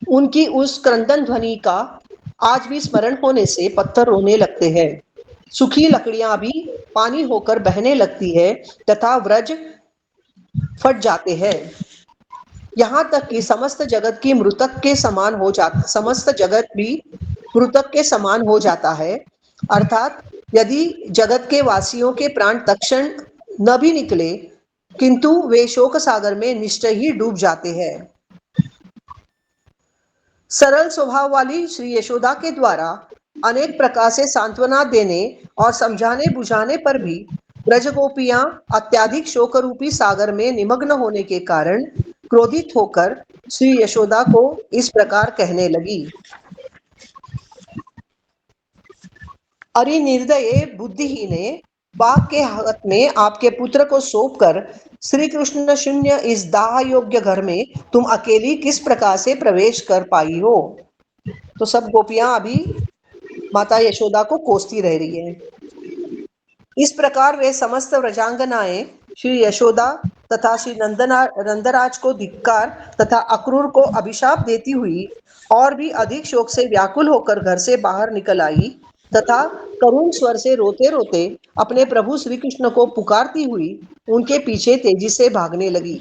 उनकी उस क्रंदन ध्वनि का आज भी स्मरण होने से पत्थर रोने लगते हैं। सूखी लकड़ियां भी पानी होकर बहने लगती है तथा व्रज फट जाते हैं। यहाँ तक कि समस्त जगत भी मृतक के समान हो जाता है। अर्थात यदि जगत के वासियों के प्राण तत्क्षण न भी निकले, किंतु वे शोक सागर में निश्चय ही डूब जाते हैं। सरल स्वभाव वाली श्री यशोदा के द्वारा अनेक प्रकार से सांत्वना देने और समझाने बुझाने पर भी ब्रजगोपियां अत्याधिक शोक रूपी सागर में निमग्न होने के कारण क्रोधित होकर श्री यशोदा को इस प्रकार कहने लगी। अरे निर्दये बुद्धिहीने, बाघ के हाथ में आपके पुत्र को सौंपकर श्री कृष्ण शून्य इस दाह योग्य घर में तुम अकेली किस प्रकार से प्रवेश कर पाई हो। तो सब गोपियां अभी माता यशोदा को कोसती रह रही है। इस प्रकार वे समस्त व्रजांगनाएं श्री यशोदा तथा श्री नंदराज को धिक्कार तथा अक्रूर को अभिशाप देती हुई और भी अधिक शोक से व्याकुल होकर घर से बाहर निकल आई तथा करुण स्वर से रोते रोते अपने प्रभु श्री कृष्ण को पुकारती हुई उनके पीछे तेजी से भागने लगी।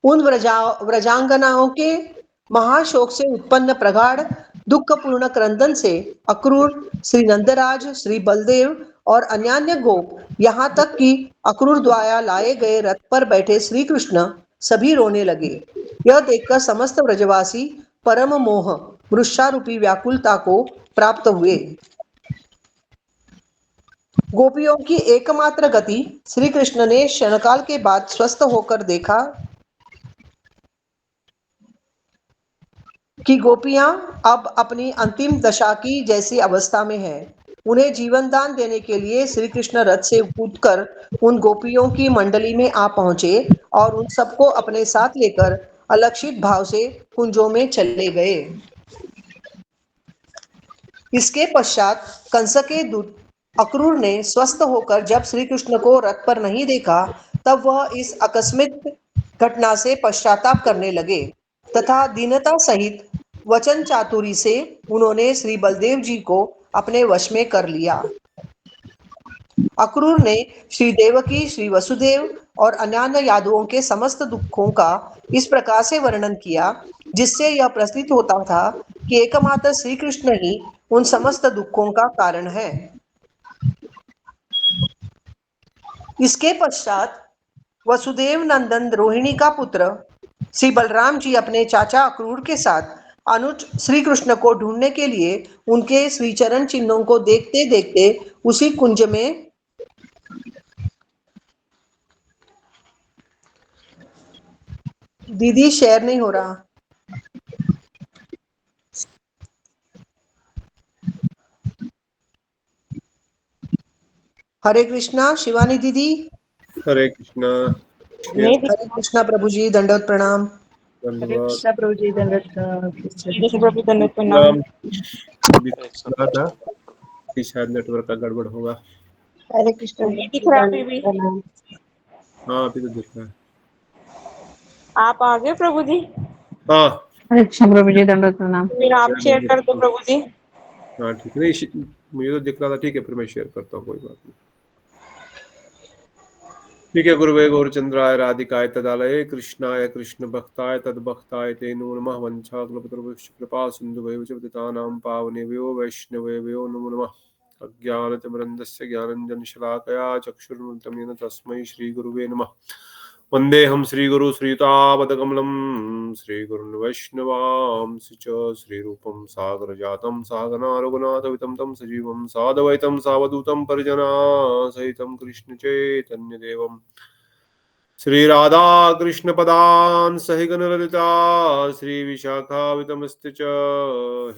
उन व्रजांगनाओं के महाशोक से उत्पन्न प्रगाढ़ दुखपूर्ण क्रंदन से अक्रूर, श्री नंदराज, श्री बलदेव और अन्यान्य गोप, यहाँ तक कि अक्रूर द्वारा लाए गए रथ पर बैठे श्री कृष्ण सभी रोने लगे। यह देखकर समस्त व्रजवासी परम मोह वृक्षारूपी व्याकुलता को प्राप्त हुए। गोपियों की एकमात्र गति श्री कृष्ण ने क्षणकाल के बाद स्वस्थ होकर देखा कि गोपियां अब अपनी अंतिम दशा की जैसी अवस्था में हैं। उन्हें जीवन दान देने के लिए श्री कृष्ण रथ से कूदकर उन गोपियों की मंडली में आ पहुंचे और उन सबको अपने साथ लेकर अलक्षित भाव से कुंजों में चले गए। इसके पश्चात कंस के दूत अक्रूर ने स्वस्थ होकर जब श्री कृष्ण को रथ पर नहीं देखा, तब वह इस आकस्मिक घटना से पश्चाताप करने लगे तथा दीनता सहित वचन चातुरी से उन्होंने श्री बलदेव जी को अपने वश में कर लिया। अक्रूर ने श्री देवकी, श्री वसुदेव और अन्य यादवों के समस्त दुखों का इस प्रकार से वर्णन किया जिससे यह प्रतीत होता था कि एकमात्र श्री कृष्ण ही उन समस्त दुखों का कारण है। इसके पश्चात वसुदेव नंदन रोहिणी का पुत्र श्री बलराम जी अपने चाचा अक्रूर के साथ अनुज श्री कृष्ण को ढूंढने के लिए उनके श्री चरण चिन्हों को देखते देखते उसी कुंज में दीदी शेयर नहीं हो रहा। हरे कृष्णा शिवानी दीदी। हरे कृष्णा। हरे कृष्णा प्रभु जी, दंडवत प्रणाम। कृष्ण प्रभु जी दंडवत प्रणाम। अभी सुना था कि शायद नेटवर्क का गड़बड़ होगा। हरे कृष्ण दिख रहा है भी। हाँ अभी तो दिख रहा है। आप आ गए प्रभु जी। हाँ हरे कृष्ण प्रभु जी दंडवत प्रणाम। फिर आप शेयर कर दो प्रभु जी। हाँ ठीक है, नहीं मुझे तो दिख रहा था, ठीक है फिर मैं शेयर करता हूँ, कोई बात नहीं। ठीक है। गुरुवे गौरचंद्राय राधिकाय तदालये कृष्णाय कृष्ण भक्ताय तद भक्ताय ते नमो नमः। वंशाकल्पतरुभ्यश्च कृपा सिन्धुभ्यैव च पतितानां पावनेभ्यो वैष्णवेभ्यो नमो नमः। अज्ञानतिमिरन्धस्य ज्ञानञ्जनशलाकया चक्षुरुन्मिलितं येन तस्मै श्रीगुरुवे नमः। वन्देऽहं श्रीगुरु श्रीयुतापदकमलं श्रीगुरुन् वैष्णवांसि च श्रीरूपं सागरजातं सहगना रघुनाथवितं तं सजीवं साद्वैतं सावधूतं परिजनासहितं कृष्णचैतन्यदेवं श्रीराधा कृष्णपदान् सहिगणललिता श्रीविशाखावितमस्ति च।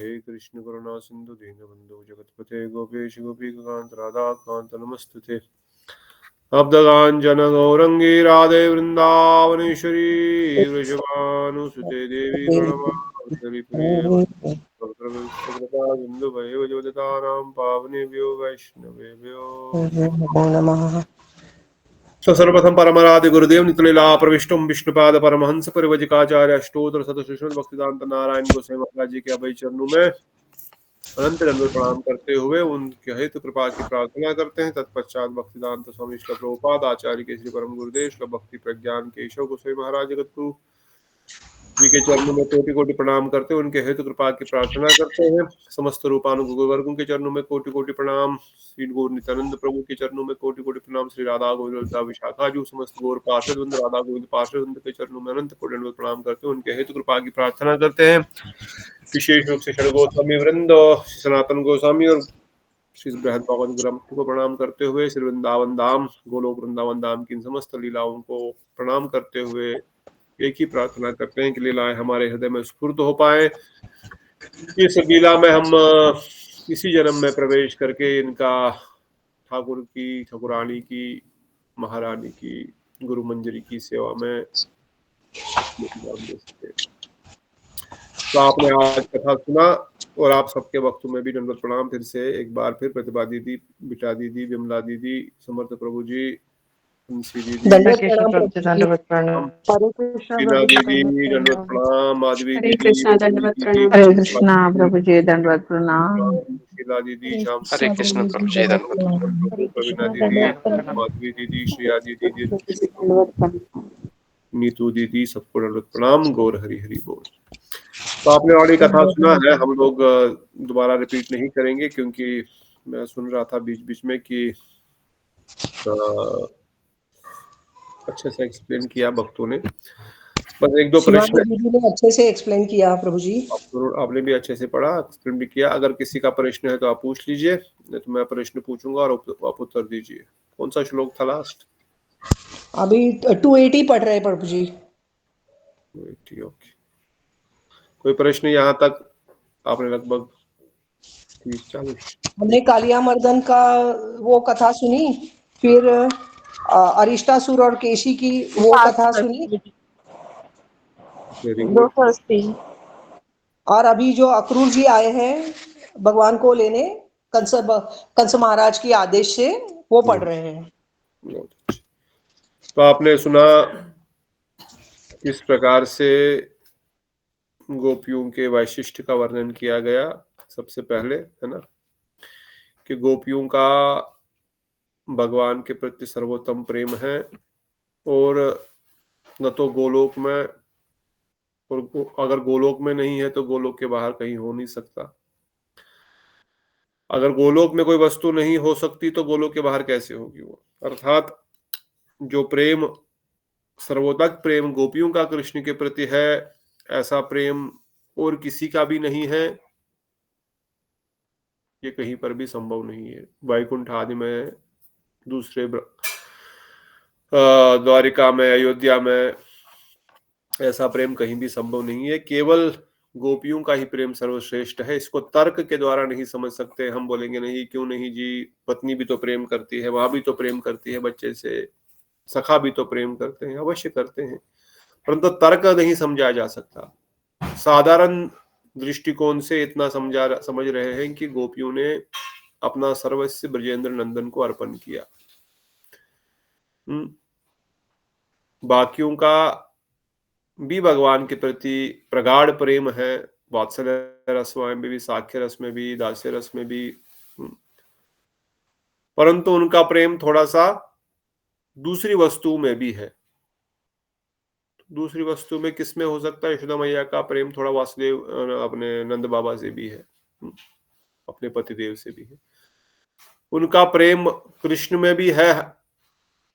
हे कृष्ण करुणा सिन्धु दीनबन्धु जगत्पते गोपेश गोपीकान्त राधाकान्त नमस्तुते। अब्दगाञ्जन गौरंगी राधे वृंदावनेश्वरी वृषभानुसुते देवी प्रणमामि। सिंधुभयो पावनेभ्यो वैष्णवेभ्यो नमो नमः। तो सर्वप्रथम परमराधि गुरुदेव नितलीला प्रविष्टुम विष्णुपाद परमहंस परिवजिकाचार्य अष्टोत्तर शतश्रीमद् भक्तिदांत नारायण गोसाई महाराज जी के अभय चरणों में अनंत दंडवत प्रणाम करते हुए उनके हित कृपा की प्रार्थना करते हैं। तत्पश्चात भक्तिदांत स्वामी श्री प्रभुपाद आचार्य के श्री परम गुरुदेव श्री भक्ति प्रज्ञान केशव गोसाई महाराज जगतगुरु जी के चरणों में कोटि कोटि प्रणाम करते हैं, उनके हेतु कृपा की प्रार्थना करते हैं। समस्त रूपानुग वर्गों के चरणों में कोटि कोटि प्रणाम। श्री गौर नित्यानंद प्रभु के चरणों में कोटि कोटि प्रणाम। श्री राधा गोविंद विशाखा जी समस्त गौर पार्षद वृंद राधा गोविंद पार्षद वृंद के चरणों में अनंत कोटि दंडवत प्रणाम करते हैं, उनके हेतु कृपा की प्रार्थना करते हैं। विशेष रूप से षड गोस्वामी वृंद, श्री सनातन गोस्वामी और श्री बृहद भगवत ग्रंथ को प्रणाम करते हुए श्री वृंदावन धाम गोलोक वृंदावन धाम की समस्त लीलाओं को प्रणाम करते हुए एक ही प्रार्थना करते हैं कि लीलाएं हमारे हृदय में स्फूर्त हो पाए। इस लीला में हम इसी जन्म में प्रवेश करके इनका ठाकुर की, ठाकुरानी की, महारानी की, गुरु मंजरी की सेवा में तो आपने आज कथा सुना और आप सबके वक्तों में भी दंडवत प्रणाम। फिर से एक बार फिर प्रतिभा दीदी, बिटा दीदी, विमला दीदी, समर्थ प्रभु जी, दंडवत प्रणाम प्रभु जी। दंडवत प्रणाम। हरे कृष्ण टीना प्रभु जी, दीदी दंडवत प्रणाम, माधवी हरे दीदी, कृष्णा रजनी दंडवत दीदी, प्रणाम। हरे कृष्णा प्रभु जी दंडवत प्रणाम। शीला दीदी, श्याम हरे कृष्ण प्रभु जी दंडवत प्रभु, प्रवीणा दीदी, माधवी दीदी, श्रेया दीदी, नीतू दीदी, सबको दंडवत प्रणाम। गौर हरि हरि बोल। तो आपने ऑडियो कथा सुना है, हम लोग दोबारा रिपीट नहीं करेंगे क्योंकि मैं सुन रहा था बीच बीच में कि अच्छे से एक्सप्लेन किया भक्तों ने। बस एक दो प्रश्न दीदी ने अच्छे से एक्सप्लेन किया प्रभु जी। आपने भी अच्छे से पढ़ा, एक्सप्लेन भी किया। अगर किसी का प्रश्न है तो आप पूछ लीजिए, नहीं तो मैं प्रश्न पूछूंगा और आप उत्तर दीजिए। कौन सा श्लोक था लास्ट? अभी 280 पढ़ रहे हैं प्रभु जी। ओके, कोई प्रश्न यहाँ तक? आपने लगभग 30-40 हमने कालिया मर्दन का वो कथा सुनी, फिर अरिष्टासुर और केशी की वो कथा सुनी, 280। और अभी जो अक्रूर जी आए हैं भगवान को लेने कंस महाराज के आदेश से, वो पढ़ रहे हैं। तो आपने सुना किस प्रकार से गोपियों के वैशिष्ट्य का वर्णन किया गया। सबसे पहले है ना कि गोपियों का भगवान के प्रति सर्वोत्तम प्रेम है और न तो गोलोक में, और अगर गोलोक में नहीं है तो गोलोक के बाहर कहीं हो नहीं सकता। अगर गोलोक में कोई वस्तु नहीं हो सकती तो गोलोक के बाहर कैसे होगी वो। अर्थात जो प्रेम, सर्वोत्तम प्रेम गोपियों का कृष्ण के प्रति है, ऐसा प्रेम और किसी का भी नहीं है, ये कहीं पर भी संभव नहीं है। वैकुंठ आदि में, दूसरे द्वारिका में, अयोध्या में ऐसा प्रेम कहीं भी संभव नहीं है। केवल गोपियों का ही प्रेम सर्वश्रेष्ठ है। इसको तर्क के द्वारा नहीं समझ सकते। हम बोलेंगे नहीं, क्यों नहीं जी, पत्नी भी तो प्रेम करती है, माँ भी तो प्रेम करती है बच्चे से, सखा भी तो प्रेम करते हैं, अवश्य करते हैं, परंतु तर्क नहीं समझा जा सकता। साधारण दृष्टिकोण से इतना समझ रहे हैं कि गोपियों ने अपना सर्वस्व ब्रजेंद्र नंदन को अर्पण किया। बाकियों का भी भगवान के प्रति प्रगाढ़ प्रेम है, वात्सल्य रस में भी, साख्य रस में भी, दास्य रस में भी, परंतु उनका प्रेम थोड़ा सा दूसरी वस्तु में भी है। दूसरी वस्तु में किसमें हो सकता है? यशोदा मैया का प्रेम थोड़ा वासुदेव, अपने नंद बाबा से भी है, अपने पतिदेव से भी है। उनका प्रेम कृष्ण में भी है,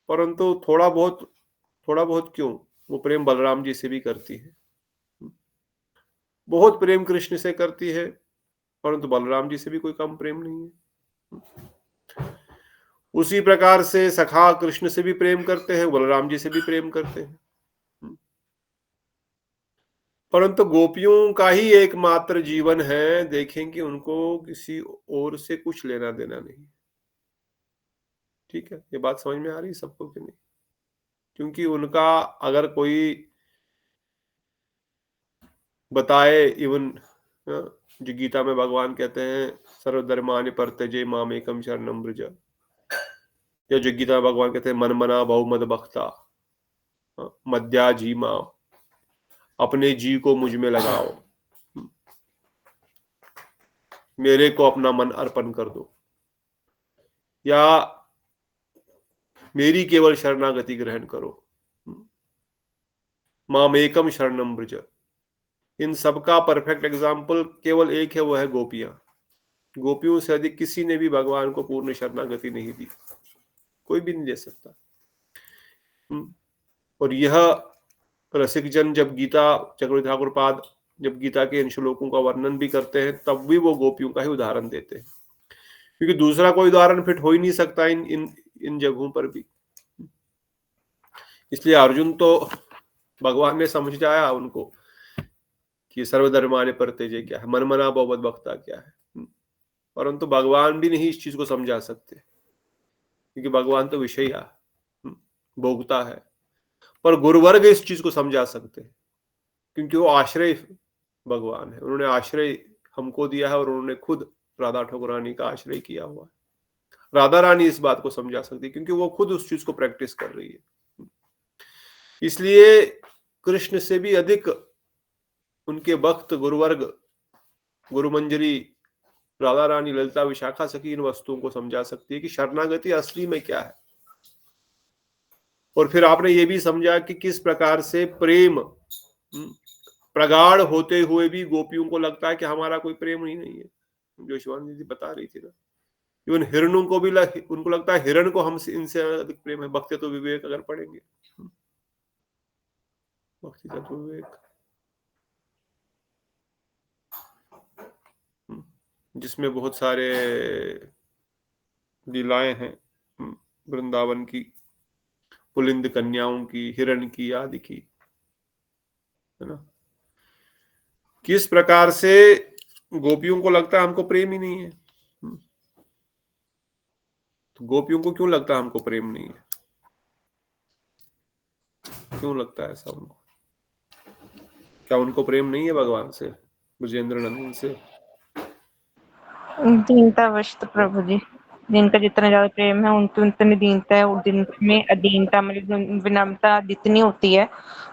परंतु थोड़ा बहुत क्यों, वो प्रेम बलराम जी से भी करती है। बहुत प्रेम कृष्ण से करती है, परंतु बलराम जी से भी कोई कम प्रेम नहीं है। उसी प्रकार से सखा कृष्ण से भी प्रेम करते हैं, बलराम जी से भी प्रेम करते हैं, परंतु गोपियों का ही एकमात्र जीवन है। देखें कि उनको किसी और से कुछ लेना देना नहीं। ठीक है, ये बात समझ में आ रही है सबको कि नहीं? क्योंकि उनका अगर कोई बताए, इवन जो गीता में भगवान कहते हैं सर्वधर्मानि परित्यज्य मामेकं शरणं व्रज, या जो गीता में भगवान कहते हैं मन मना बहु मद भक्ता मद्या जी मां, अपने जी को मुझ में लगाओ, मेरे को अपना मन अर्पण कर दो, या मेरी केवल शरणागति ग्रहण करो, मामेकम शरणम व्रज। इन सबका परफेक्ट एग्जाम्पल केवल एक है, वो है गोपियां। गोपियों से अधिक किसी ने भी भगवान को पूर्ण शरणागति नहीं दी, कोई भी नहीं दे सकता। और यह रसिक जन जब गीता, चक्रवर्ती ठाकुर पाद जब गीता के इन श्लोकों का वर्णन भी करते हैं, तब भी वो गोपियों का ही उदाहरण देते हैं, क्योंकि दूसरा कोई उदाहरण फिट हो ही नहीं सकता इन जगहों पर भी। इसलिए अर्जुन तो भगवान ने समझाया उनको कि सर्वधर्मानि परित्यज्य क्या है, मन मना बहु मद भक्ता क्या है, परंतु भगवान भी नहीं इस चीज को समझा सकते, क्योंकि भगवान तो विषय भोगता है। पर गुरुवर्ग इस चीज को समझा सकते हैं, क्योंकि वो आश्रय भगवान है, उन्होंने आश्रय हमको दिया है और उन्होंने खुद राधा ठाकुरानी का आश्रय किया हुआ है। राधा रानी इस बात को समझा सकती है, क्योंकि वो खुद उस चीज को प्रैक्टिस कर रही है। इसलिए कृष्ण से भी अधिक उनके भक्त गुरुवर्ग, गुरुमंजरी, राधा रानी, ललिता, विशाखा सखी इन वस्तुओं को समझा सकती है कि शरणागति असली में क्या है। और फिर आपने ये भी समझा कि किस प्रकार से प्रेम प्रगाढ़ होते हुए भी गोपियों को लगता है कि हमारा कोई प्रेम ही नहीं है, जो शिवानी जी बता रही थी ना। इवन हिरणों को भी उनको लगता है हिरण को हमसे इनसे अधिक प्रेम है। भक्ति तो विवेक अगर पढ़ेंगे, भक्ति तत्व विवेक, जिसमें बहुत सारे लीलाएं हैं वृंदावन की, पुलिंद कन्याओं की, हिरण की, आदि की, है ना। किस प्रकार से गोपियों को लगता है हमको प्रेम ही नहीं है। तो गोपियों को क्यों लगता है हमको प्रेम नहीं है, क्यों लगता है ऐसा उनको? क्या उनको प्रेम नहीं है भगवान से, ब्रजेंद्र नंदन से? दीनतावश तो प्रभु जी, जिनका जितना ज्यादा प्रेम है उनकी उतनी दीनता है, और जिनमें अधीनता मतलब विनम्रता जितनी होती है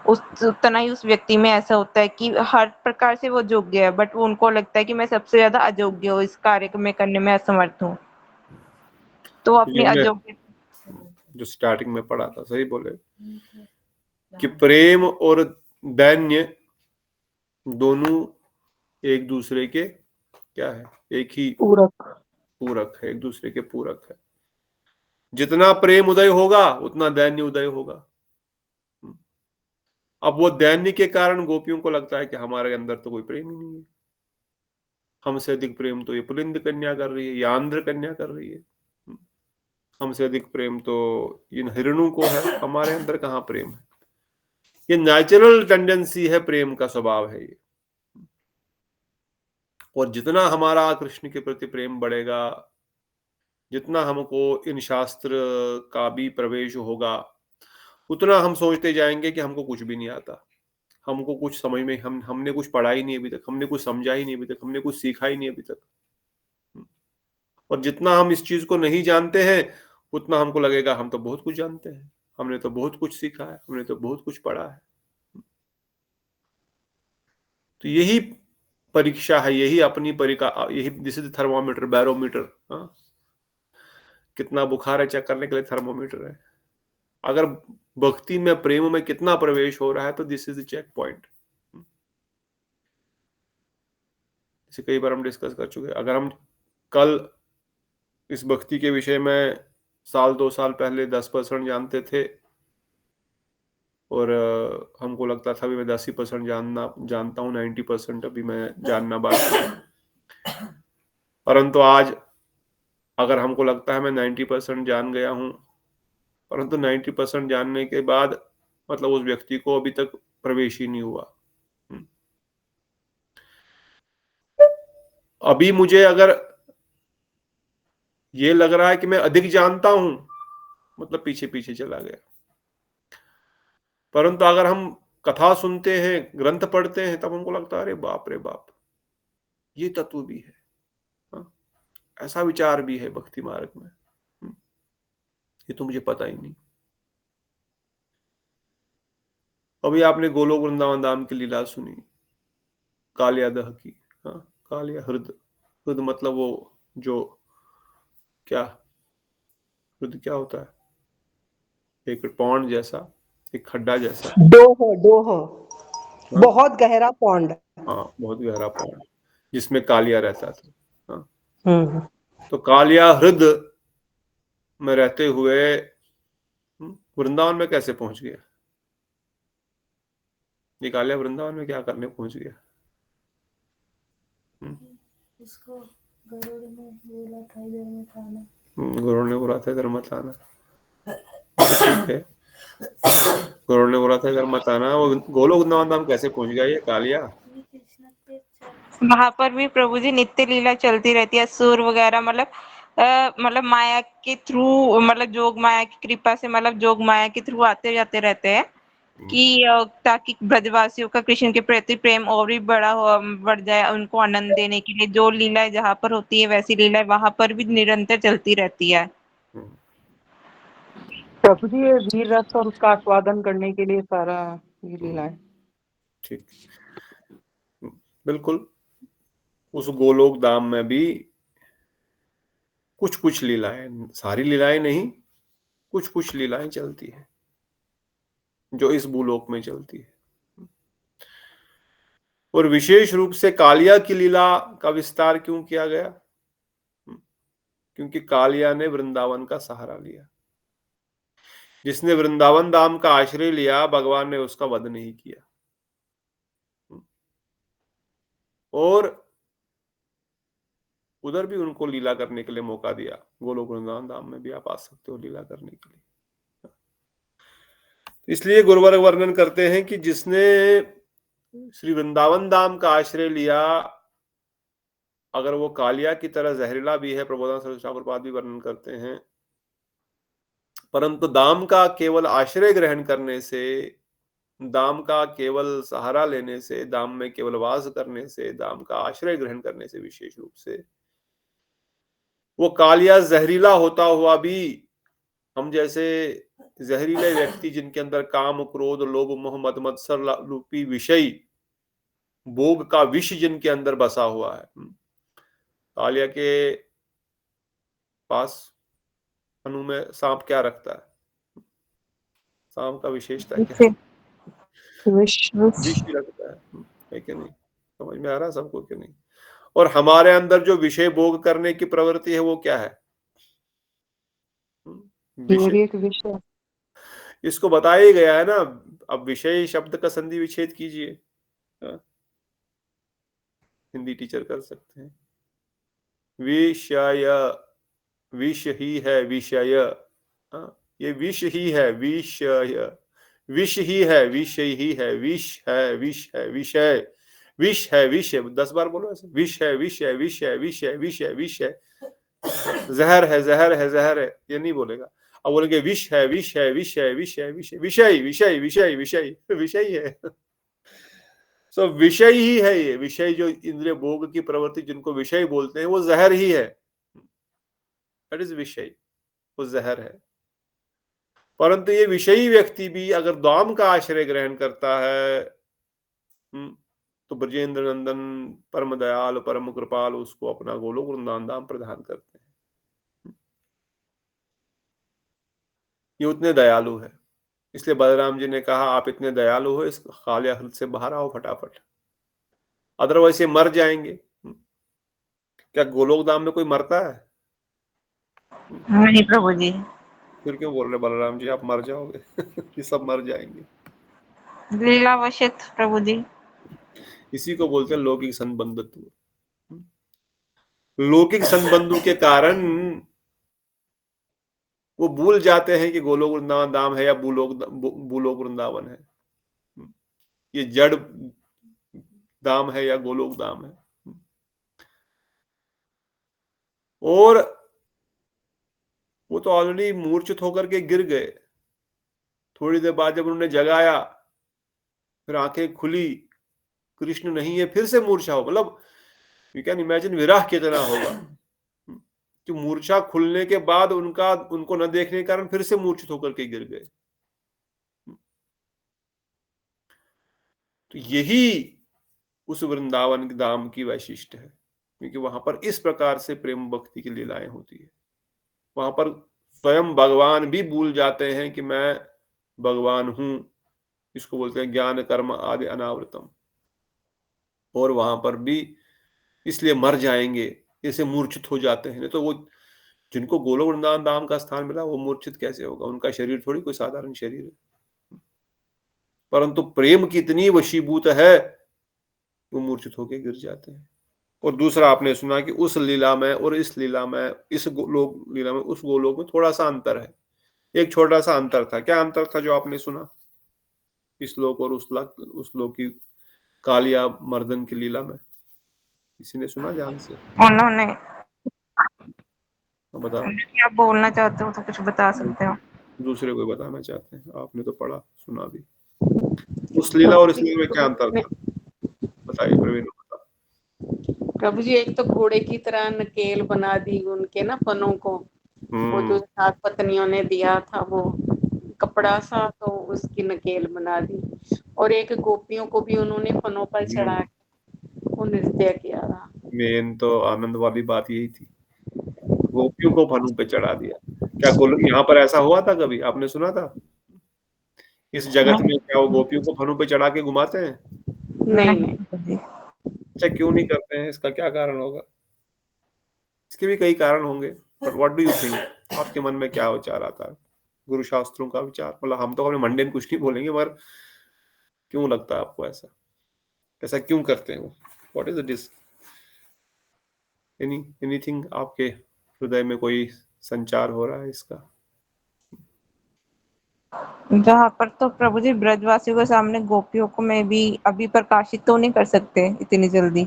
उतना ही उस व्यक्ति में ऐसा होता है कि हर प्रकार से वो योग्य है, बट वो उनको लगता है कि मैं सबसे ज्यादा अयोग्य हूँ, इस कार्य को मैं करने में असमर्थ हूँ, तो अपनी अयोग्य। जो स्टार्टिंग में पढ़ा था, सही बोले कि प्रेम और दैन्य दोनों एक दूसरे के क्या है, एक ही पूरक है, एक दूसरे के पूरक है। जितना प्रेम उदय होगा उतना दैन्य उदय होगा। अब वो दैन्य के कारण गोपियों को लगता है कि हमारे अंदर तो कोई प्रेम ही नहीं है, हमसे अधिक प्रेम तो ये पुलिंद कन्या कर रही है, या आंध्र कन्या कर रही है, हमसे अधिक प्रेम तो इन हिरणों को है, हमारे अंदर कहाँ प्रेम है। ये नेचुरल टेंडेंसी है, प्रेम का स्वभाव है ये। और जितना हमारा कृष्ण के प्रति प्रेम बढ़ेगा, जितना हमको इन शास्त्र का भी प्रवेश होगा, उतना हम सोचते जाएंगे कि हमको कुछ भी नहीं आता, हमको कुछ समझ में, हमने कुछ पढ़ा ही नहीं अभी तक, हमने कुछ समझा ही नहीं अभी तक, हमने कुछ सीखा ही नहीं अभी तक। और जितना हम इस चीज को नहीं जानते हैं, उतना हमको लगेगा हम तो बहुत कुछ जानते हैं, हमने तो बहुत कुछ सीखा है, हमने तो बहुत कुछ पढ़ा है। तो यही परीक्षा है, यही अपनी परीक्षा, यही दिस इज थर्मोमीटर, बैरोमीटर। कितना बुखार है चेक करने के लिए थर्मोमीटर है। अगर भक्ति में, प्रेम में कितना प्रवेश हो रहा है, तो this is the check point. इसे कई बार हम डिस्कस कर चुके हैं। अगर हम कल इस भक्ति के विषय में 1-2 साल पहले 10% जानते थे, और हमको लगता था भी मैं 10% जानता हूँ, 90% अभी मैं जानना बाकी है। परंतु आज अगर हमको लगता है मैं 90% जान गया हूँ, परंतु 90% जानने के बाद मतलब उस व्यक्ति को अभी तक प्रवेश ही नहीं हुआ। अभी मुझे अगर ये लग रहा है कि मैं अधिक जानता हूं, मतलब पीछे पीछे चला गया। परंतु अगर हम कथा सुनते हैं, ग्रंथ पढ़ते हैं, तब हमको लगता है अरे बाप रे बाप, ये तत्व भी है। हाँ, ऐसा विचार भी है भक्ति मार्ग में। ये तो मुझे पता ही नहीं। अभी आपने गोलोक वृंदावन धाम की लीला सुनी, कालिया दह की। हाँ, कालिया हृद, हृद मतलब वो जो क्या, हृद क्या होता है? एक पौंड जैसा, एक खड्डा जैसा। डोह हाँ, बहुत गहरा पौंड। हाँ, बहुत गहरा पौंड जिसमें कालिया रहता था। हाँ, हम्म। तो कालिया हृद में रहते हुए वृंदावन में कैसे पहुंच गया? ये कालिया वृंदावन में क्या करने पहुंच गया? उसको गरुड़ ने बोला था इधर मत आना। गुरु ने बोला था इधर मत आना। ठीक है, गुरु ने बोला था इधर मत आना। वो गोलोक वृंदावन धाम कैसे पहुंच गया ये कालिया? वहां पर भी प्रभु जी नित्य लीला चलती रहती है, असुर वगैरह मतलब माया के थ्रू, मतलब जोग माया की कृपा से, मतलब जोग माया के थ्रू आते जाते रहते हैं कि ताकि ब्रजवासियों का कृष्ण के प्रति प्रेम और भी बढ़ जाए, उनको आनंद देने के लिए जो लीलाएं जहाँ पर होती है वैसी लीलाएं वहां पर भी निरंतर चलती रहती है। प्रभु जी ये वीर रस और उसका आस्वादन करने के लिए सारा ये लीला है। ठीक, बिल्कुल। उस गोलोक धाम में भी कुछ कुछ लीलाएं, सारी लीलाएं नहीं, कुछ कुछ लीलाएं चलती है जो इस भूलोक में चलती है। और विशेष रूप से कालिया की लीला का विस्तार क्यों किया गया? क्योंकि कालिया ने वृंदावन का सहारा लिया। जिसने वृंदावन धाम का आश्रय लिया, भगवान ने उसका वध नहीं किया। और उधर भी उनको लीला करने के लिए मौका दिया। गोलोक वृंदावन धाम में भी आप आ सकते हो लीला करने के लिए। इसलिए गुरुवर वर्णन करते हैं कि जिसने श्री वृंदावन धाम का आश्रय लिया, अगर वो कालिया की तरह जहरीला भी है, प्रबोधानंद सरस्वती ठाकुर भी वर्णन करते हैं, परंतु दाम का केवल आश्रय ग्रहण करने से, दाम का केवल सहारा लेने से, दाम में केवल वास करने से, दाम का आश्रय ग्रहण करने से विशेष रूप से वो कालिया जहरीला होता हुआ भी, हम जैसे जहरीले व्यक्ति जिनके अंदर काम, क्रोध, लोभ, मोह, मद, मत्सर रूपी विषय भोग का विष जिनके अंदर बसा हुआ है, कालिया के पास अनु में सांप क्या रखता है? सांप का विशेषता क्या है? विष रखता है कि नहीं? समझ में आ रहा है सबको कि नहीं? और हमारे अंदर जो विषय भोग करने की प्रवृत्ति है वो क्या है? विषय। इसको बताया ही गया है ना। अब विषय शब्द का संधि विच्छेद कीजिए। हिंदी टीचर कर सकते हैं। विषय, विष ही है विषय। ये विष ही है विषय, विष ही है विषय ही है, विष है विष है विषय, विष है विषय। 10 बार बोलो ऐसे, विष है विषय, विष है विषय, विष है विषय, जहर है जहर है जहर है, ये नहीं बोलेगा। अब बोलेंगे विष है विष है विषय विषय विषय, विषय विषय विषय विषय विषय है। सो विषय ही है ये। विषय जो इंद्रिय भोग की प्रवृत्ति जिनको विषय बोलते हैं वो जहर ही है। दैट इज विषय, वो जहर है। परंतु ये विषयी व्यक्ति भी अगर दाम का आश्रय ग्रहण करता है तो ब्रजेंद्र नंदन परम दयाल परम कृपाल उसको अपना गोलोक वृंदावन धाम प्रदान करते हैं। ये उतने दयालु है। इसलिए बलराम जी ने कहा आप इतने दयालु हो, इस कालिया हृदय से बाहर आओ फटाफट, अदरवाइज ये मर जाएंगे। क्या गोलोक धाम में कोई मरता है? नहीं प्रभु जी। फिर क्यों बोल रहे बलराम जी आप मर जाओगे? ये सब मर जाएंगे। लीलावशित प्रभु जी। इसी को बोलते हैं लौकिक संबंधत्व। लौकिक संबंधों के कारण वो भूल जाते हैं कि गोलोक वृंदावन धाम है या भूलोक वृंदावन है, ये जड़ धाम है या गोलोक धाम है। और वो तो ऑलरेडी मूर्छित होकर के गिर गए। थोड़ी देर बाद जब उन्होंने जगाया, फिर आंखें खुली, कृष्ण नहीं है, फिर से मूर्छा हो। मतलब यू कैन इमेजिन विरह कितना होगा कि मूर्छा खुलने के बाद उनको न देखने के कारण फिर से मूर्छित होकर के गिर गए। तो यही उस वृंदावन के धाम की वैशिष्ट है, क्योंकि वहां पर इस प्रकार से प्रेम भक्ति की लीलाएं होती है। वहां पर स्वयं भगवान भी भूल जाते हैं कि मैं भगवान हूं, इसको बोलते हैं ज्ञान कर्म आदि अनावृतम, और वहां पर भी इसलिए मर जाएंगे, जैसे मूर्छित हो जाते हैं। नहीं तो वो जिनको गोलोक वृंदावन धाम का स्थान मिला वो मूर्छित कैसे होगा? उनका शरीर थोड़ी कोई साधारण शरीर है, परंतु प्रेम की इतनी वशीभूत है वो मूर्छित होकर गिर जाते हैं। और दूसरा आपने सुना कि उस लीला में और इस लीला में, इस गोलोक लीला में उस गोलोक में थोड़ा सा अंतर है। एक छोटा सा अंतर था। क्या अंतर था जो आपने सुना इस लोक और उस लोक की कालिया मर्दन की लीला में? किसी ने सुना ध्यान से? उन्होंने बताओ। क्या बोलना चाहते हो तो कुछ बता सकते हो। दूसरे को बताना चाहते हैं, आपने तो पढ़ा सुना भी। उस लीला और इस लीला में क्या अंतर था बताइए प्रवीण, बता। प्रभु जी, एक तो घोड़े की तरह नकेल बना दी उनके ना फनों को, वो जो सात पत्नियों ने दिया था वो कपड़ा सा, तो उसकी नकेल बना दी। और एक गोपियों को भी उन्होंने फनों पर चढ़ा के वो नृत्य किया था। मेन तो आनंद वाली बात यही थी, गोपियों को फनों पे चढ़ा दिया। क्या यहाँ पर ऐसा हुआ था कभी? आपने सुना था इस जगत में क्या वो गोपियों को फनों पे चढ़ा के घुमाते हैं? नहीं। अच्छा, क्यों नहीं करते हैं? इसका क्या कारण होगा? इसके भी कई कारण होंगे, but what do you think? आपके मन में क्या विचार आता है? गुरु शास्त्रों का विचार, मतलब हम तो अपने मंडेन कुछ नहीं बोलेंगे, मगर क्यों लगता है आपको ऐसा? ऐसा क्यों करते हैं वो? What is this? एनीथिंग आपके हृदय में कोई संचार हो रहा है इसका? जहाँ पर तो प्रभु जी ब्रजवासियों के सामने गोपियों को मैं भी अभी प्रकाशित तो नहीं कर सकते इतनी जल्दी।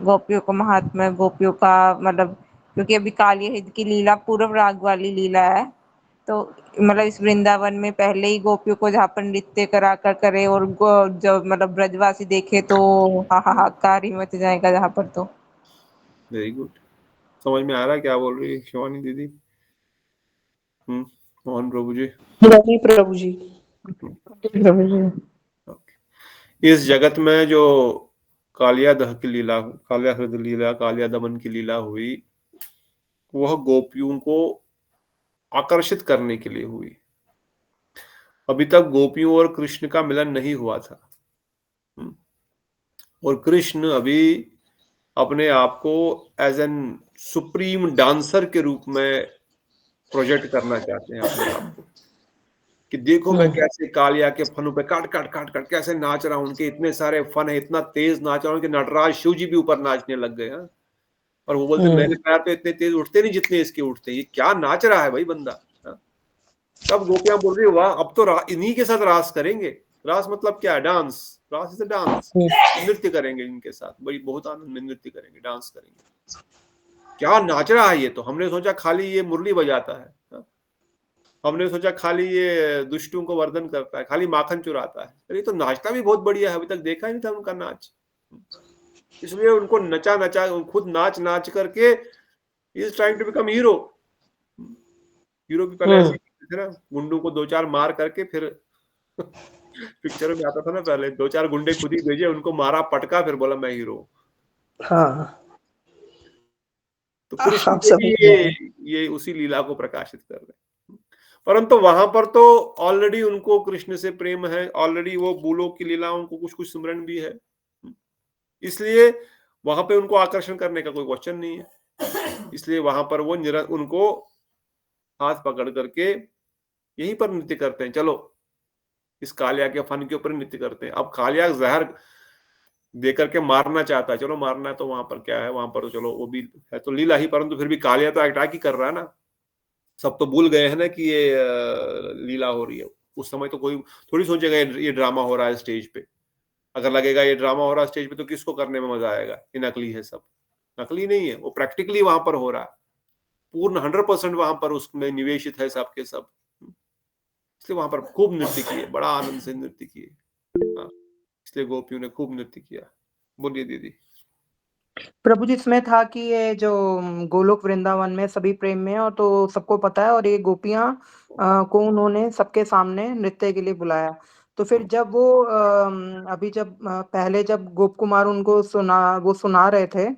गोपियों को महात्मा, गोपियों का मतलब, क्योंकि अभी काली हित की लीला पूर्व राग वाली लीला है, तो मतलब इस वृंदावन में पहले ही गोपियों को जहाँ पर नृत्य करा कर करे और जब मतलब ब्रजवासी देखे तो हाहाकार ही मच जाएगा जहाँ पर। तो वेरी गुड, समझ में आ रहा है क्या बोल रही है शिवानी दीदी? मोहन प्रभु जी। नहीं प्रभु जी। प्रभु जी। इस जगत में जो कालिया दह की लीला, कालिया हृदय लीला, कालिया दमन की लीला हुई, वह गोपियों को आकर्षित करने के लिए हुई। अभी तक गोपियों और कृष्ण का मिलन नहीं हुआ था, और कृष्ण अभी अपने आप को एज एन सुप्रीम डांसर के रूप में प्रोजेक्ट करना चाहते हैं अपने आप को, कि देखो मैं कैसे कालिया के फनों पे काट काट काट काट कैसे नाच रहा हूं। उनके इतने सारे फन है, इतना तेज नाच रहा हूं कि नटराज शिव जी भी ऊपर नाचने लग गए हैं। और वो बोलते मेरे पैर तो इतने तेज उठते नहीं जितने इसके उठते, ये क्या नाच रहा है भाई बंदा। तब गोपियां बोल रही वाह, अब तो इन्हीं के साथ रास करेंगे। रास मतलब क्या है? डांस। रास इज डांस। नृत्य करेंगे इनके साथ, बड़ी बहुत आनंद में नृत्य करेंगे, डांस करेंगे। क्या नाच रहा है ये तो। हमने सोचा खाली ये मुरली बजाता है, हमने सोचा खाली ये दुष्टों को वर्धन करता है, खाली माखन चुराता है। अरे तो नाचता भी बहुत बढ़िया है, अभी तक देखा ही नहीं था उनका नाच। इसलिए उनको नचा नचा, खुद नाच नाच करके is trying to become hero. Hero भी पहले ऐसे थे ना, गुंडों को दो चार मार करके फिर पिक्चर में आता था ना, पहले दो चार गुंडे खुद ही भेजे, उनको मारा पटका, फिर बोला मैं हीरो। हाँ, तो कृष्ण आप को भी समझ गए। ये उसी लीला को प्रकाशित कर रहे हैं। परंतु वहां पर तो ऑलरेडी उनको कृष्ण से प्रेम है, ऑलरेडी वो भूलोक की लीलाओं को कुछ कुछ स्मरण भी है, इसलिए वहां पे उनको आकर्षण करने का कोई क्वेश्चन नहीं है। इसलिए वहां पर वो उनको हाथ पकड़ करके यहीं पर नृत्य करते हैं। चलो इस कालिया के फन के ऊपर नृत्य करते हैं। अब कालिया जहर दे करके मारना चाहता है, चलो मारना है तो वहां पर क्या है, वहां पर तो चलो वो भी है तो लीला ही, परंतु फिर भी कालिया तो अटैक ही कर रहा है ना। सब तो भूल गए हैं ना कि ये लीला हो रही है। उस समय तो कोई थोड़ी सोचेगा ये ड्रामा हो रहा है स्टेज पे। अगर लगेगा ये ड्रामा हो रहा है स्टेज पे तो किसको करने में मजा आएगा? ये नकली है, सब नकली नहीं है, वो प्रैक्टिकली वहां पर हो रहा है। पूर्ण 100% वहां पर उसमें निवेशित है सब के सब। इसलिए वहां पर खूब नृत्य किए, बड़ा आनंद से नृत्य किए। इसलिए गोपियों ने खूब नृत्य किया। बोलिए दीदी। प्रभु जी इसमें था कि ये जो गोलोक वृंदावन में सभी प्रेम में और तो सबको पता है, और ये गोपियां को उन्होंने सबके सामने नृत्य के लिए बुलाया। तो फिर जब वो अभी जब पहले जब गोप कुमार उनको सुना रहे थे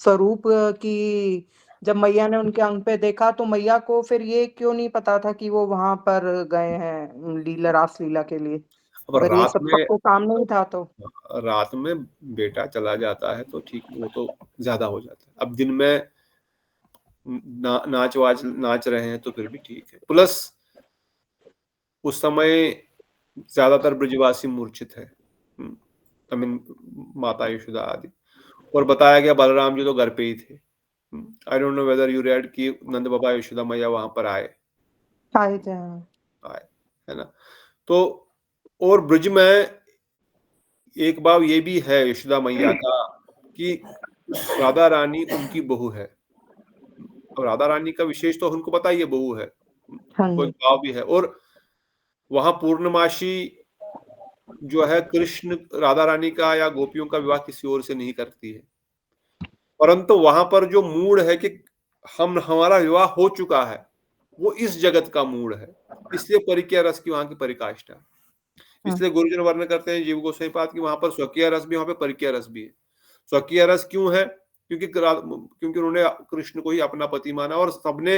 स्वरूप की, जब मैया ने उनके अंग पे देखा तो मैया को फिर ये क्यों नहीं पता था कि वो वहां पर गए हैं लीला, रास लीला के लिए, अब अगर ये रात सब में सबको सामने ही था तो। रात में बेटा चला जाता है तो ठीक, वो तो ज्यादा हो जाता है। अब दिन में नाच रहे हैं तो फिर भी ठीक है। प्लस उस समय ज्यादातर ब्रजवासी मूर्छित है, आई मीन माता यशोदा आदि, और बताया गया बलराम जी तो घर पे ही थे। I don't know whether you read कि नंद बाबा यशोदा मैया वहां पर आए थे। है ना। तो और ब्रज में एक बात ये भी है यशोदा मैया का कि राधा रानी उनकी बहू है, और राधा रानी का विशेष तो उनको पता ही है, बहू है, कोई भाव भी है। और वहां पूर्णमासी जो है कृष्ण राधा रानी का या गोपियों का विवाह किसी और से नहीं करती है, परंतु वहां पर जो मूड है कि हमारा विवाह हो चुका है, वो इस जगत का मूड है, इसलिए परिक्रिया रस की वहां की परिकाष्ठा। इसलिए गुरुजन वर्णन करते हैं जीव गोस्वामीपाद की वहां पर स्वकीय रस भी, वहां पर परिक्रिया रस भी है। स्वकीय रस क्यों है? क्योंकि उन्होंने कृष्ण को ही अपना पति माना और सबने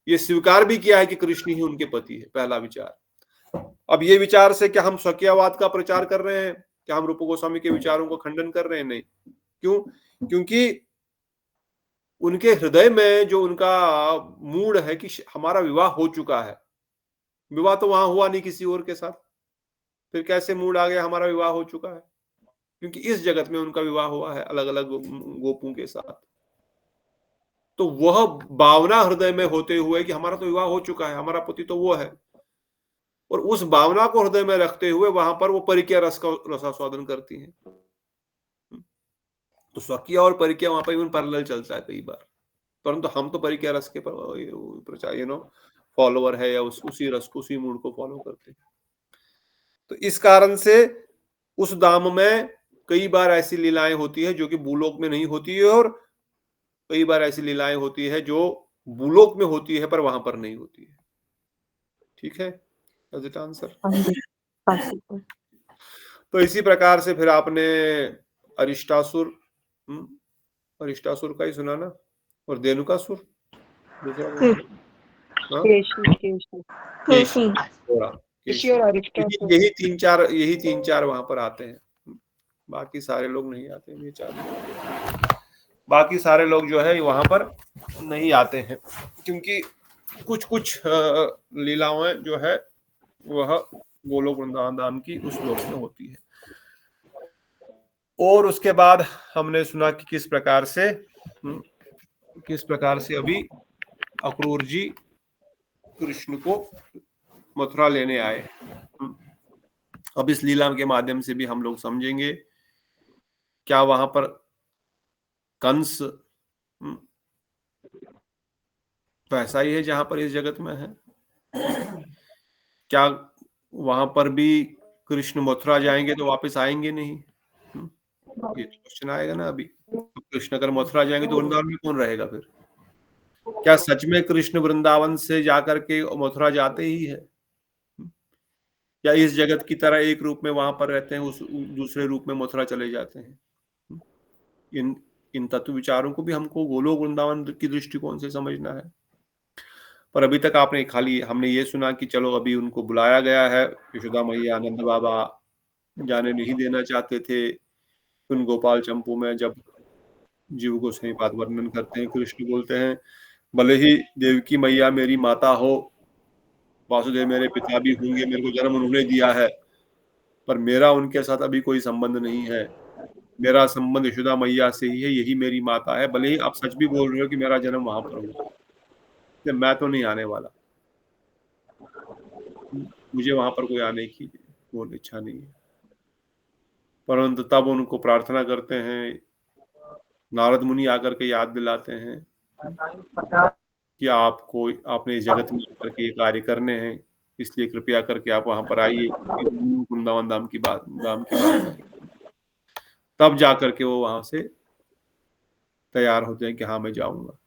ये स्वीकार भी किया है कि कृष्ण ही उनके पति है, पहला विचार। अब ये विचार से क्या हम स्वकीयवाद का प्रचार कर रहे हैं? क्या हम रूप गोस्वामी के विचारों को खंडन कर रहे हैं? नहीं। क्यों? क्योंकि उनके हृदय में जो उनका मूड है कि हमारा विवाह हो चुका है, विवाह तो वहां हुआ नहीं किसी और के साथ, फिर कैसे मूड आ गया हमारा विवाह हो चुका है? क्योंकि इस जगत में उनका विवाह हुआ है अलग अलग गोपों के साथ। तो वह भावना हृदय में होते हुए कि हमारा तो विवाह हो चुका है, हमारा पति तो वो है, और उस भावना को हृदय में रखते हुए वहां पर वो परिक्रिया रस का रसास्वादन करती हैं। तो स्वकीय और परिक्रिया वहां पर इवन पैरेलल चलता है कई बार, परंतु हम तो परिक्रिया रस के प्रचार फॉलोअर है या उसी रस को, उसी मूड को फॉलो करते हैं। तो इस कारण से उस धाम में कई बार ऐसी लीलाएं होती है जो कि भूलोक में नहीं होती है, और कई बार ऐसी लीलाएं होती है जो भूलोक में होती है पर वहां पर नहीं होती है। ठीक है, इज इट आंसर? तो इसी प्रकार से फिर आपने अरिष्टासुर का ही सुना ना, और धेनुकासुर, दूसरा यही तीन चार वहां पर आते हैं, बाकी सारे लोग नहीं आते हैं। ये चार बाकी सारे लोग जो है वहां पर नहीं आते हैं, क्योंकि कुछ कुछ लीलाएं जो है वह गोलोक वृंदावन धाम की उस लोक में होती है। और उसके बाद हमने सुना कि किस प्रकार से अभी अक्रूर जी कृष्ण को मथुरा लेने आए। अब इस लीला के माध्यम से भी हम लोग समझेंगे क्या वहां पर कंस वैसा ही है जहां पर इस जगत में है? क्या वहां पर भी कृष्ण मथुरा जाएंगे तो वापस आएंगे नहीं? ये तो क्वेश्चन आएगा ना। अभी कृष्ण अगर मथुरा जाएंगे तो वृंदावन में कौन रहेगा फिर? क्या सच में कृष्ण वृंदावन से जाकर के मथुरा जाते ही है, या इस जगत की तरह एक रूप में वहां पर रहते हैं, उस दूसरे रूप में मथुरा चले जाते हैं? इन तत्व विचारों को भी हमको गोलोक वृंदावन की दृष्टिकोण से समझना है। पर अभी तक आपने खाली हमने ये सुना कि चलो अभी उनको बुलाया गया है, यशोदा मैया नंद बाबा जाने नहीं देना चाहते थे। उन गोपाल चंपू में जब जीव गोस्वामीपाद वर्णन करते हैं, कृष्ण बोलते हैं भले ही देवकी मैया मेरी माता हो, वासुदेव मेरे पिता भी होंगे, मेरे को जन्म उन्होंने दिया है, पर मेरा उनके साथ अभी कोई संबंध नहीं है। मेरा संबंध यशोदा मैया से ही है, यही मेरी माता है। भले ही आप सच भी बोल रहे हो कि मेरा जन्म वहां पर हुआ, मैं तो नहीं आने वाला, मुझे वहां पर कोई आने की वो इच्छा नहीं है। परंतु तब उनको प्रार्थना करते हैं, नारद मुनि आकर के याद दिलाते हैं कि आपने इस जगत में करके ये कार्य करने हैं, इसलिए कृपया करके आप वहां पर आइए, वृंदावन धाम की बात। तब जाकर के वो वहां से तैयार होते हैं कि हाँ मैं जाऊंगा।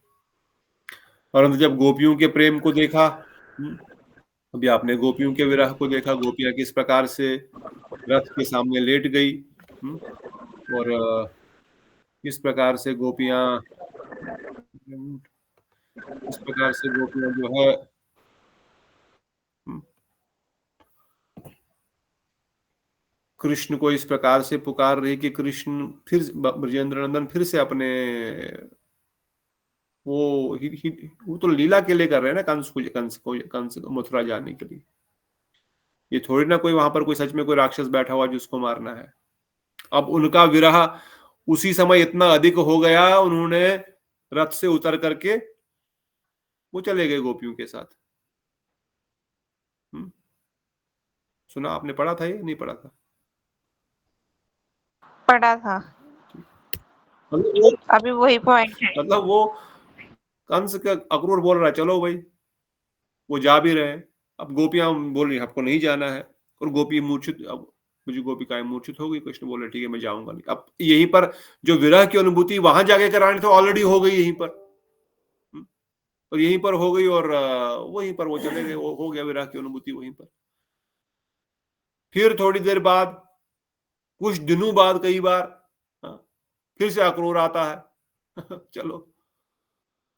परंतु जब गोपियों के प्रेम को देखा, अभी आपने गोपियों के विरह को देखा, गोपियां किस प्रकार से रथ के सामने लेट गई, और किस प्रकार से गोपियां जो है कृष्ण को इस प्रकार से पुकार रही कि कृष्ण फिर ब्रजेंद्र नंदन फिर से अपने वो तो लीला के लिए कर रहे हैं ना, कंस को मथुरा जाने के लिए। ये थोड़ी ना कोई वहां पर कोई सच में कोई राक्षस बैठा हुआ जिसको मारना है। अब उनका विरह उसी समय इतना अधिक हो गया, उन्होंने रथ से उतर करके वो चले गए गोपियों के साथ। सुना आपने, पढ़ा था ये नहीं पढ़ा था? पढ़ा था, अभी वही पॉइंट है। मतलब वो कंस का अक्रूर बोल रहा है चलो भाई, वो जा भी रहे हैं। अब गोपियां बोल रही आपको नहीं जाना है, और गोपी मूर्छित, अब मुझे गोपिकाएं मूर्छित हो गई। कृष्ण बोले ठीक है मैं जाऊंगा नहीं। अब यहीं पर जो विरह की अनुभूति वहां जाके करानी थी ऑलरेडी हो गई यहीं पर, और यहीं पर हो गई, और वहीं पर वो चले गए, हो गया विरह की अनुभूति वहीं पर। फिर थोड़ी देर बाद, कुछ दिनों बाद, कई बार फिर से अक्रूर आता है चलो,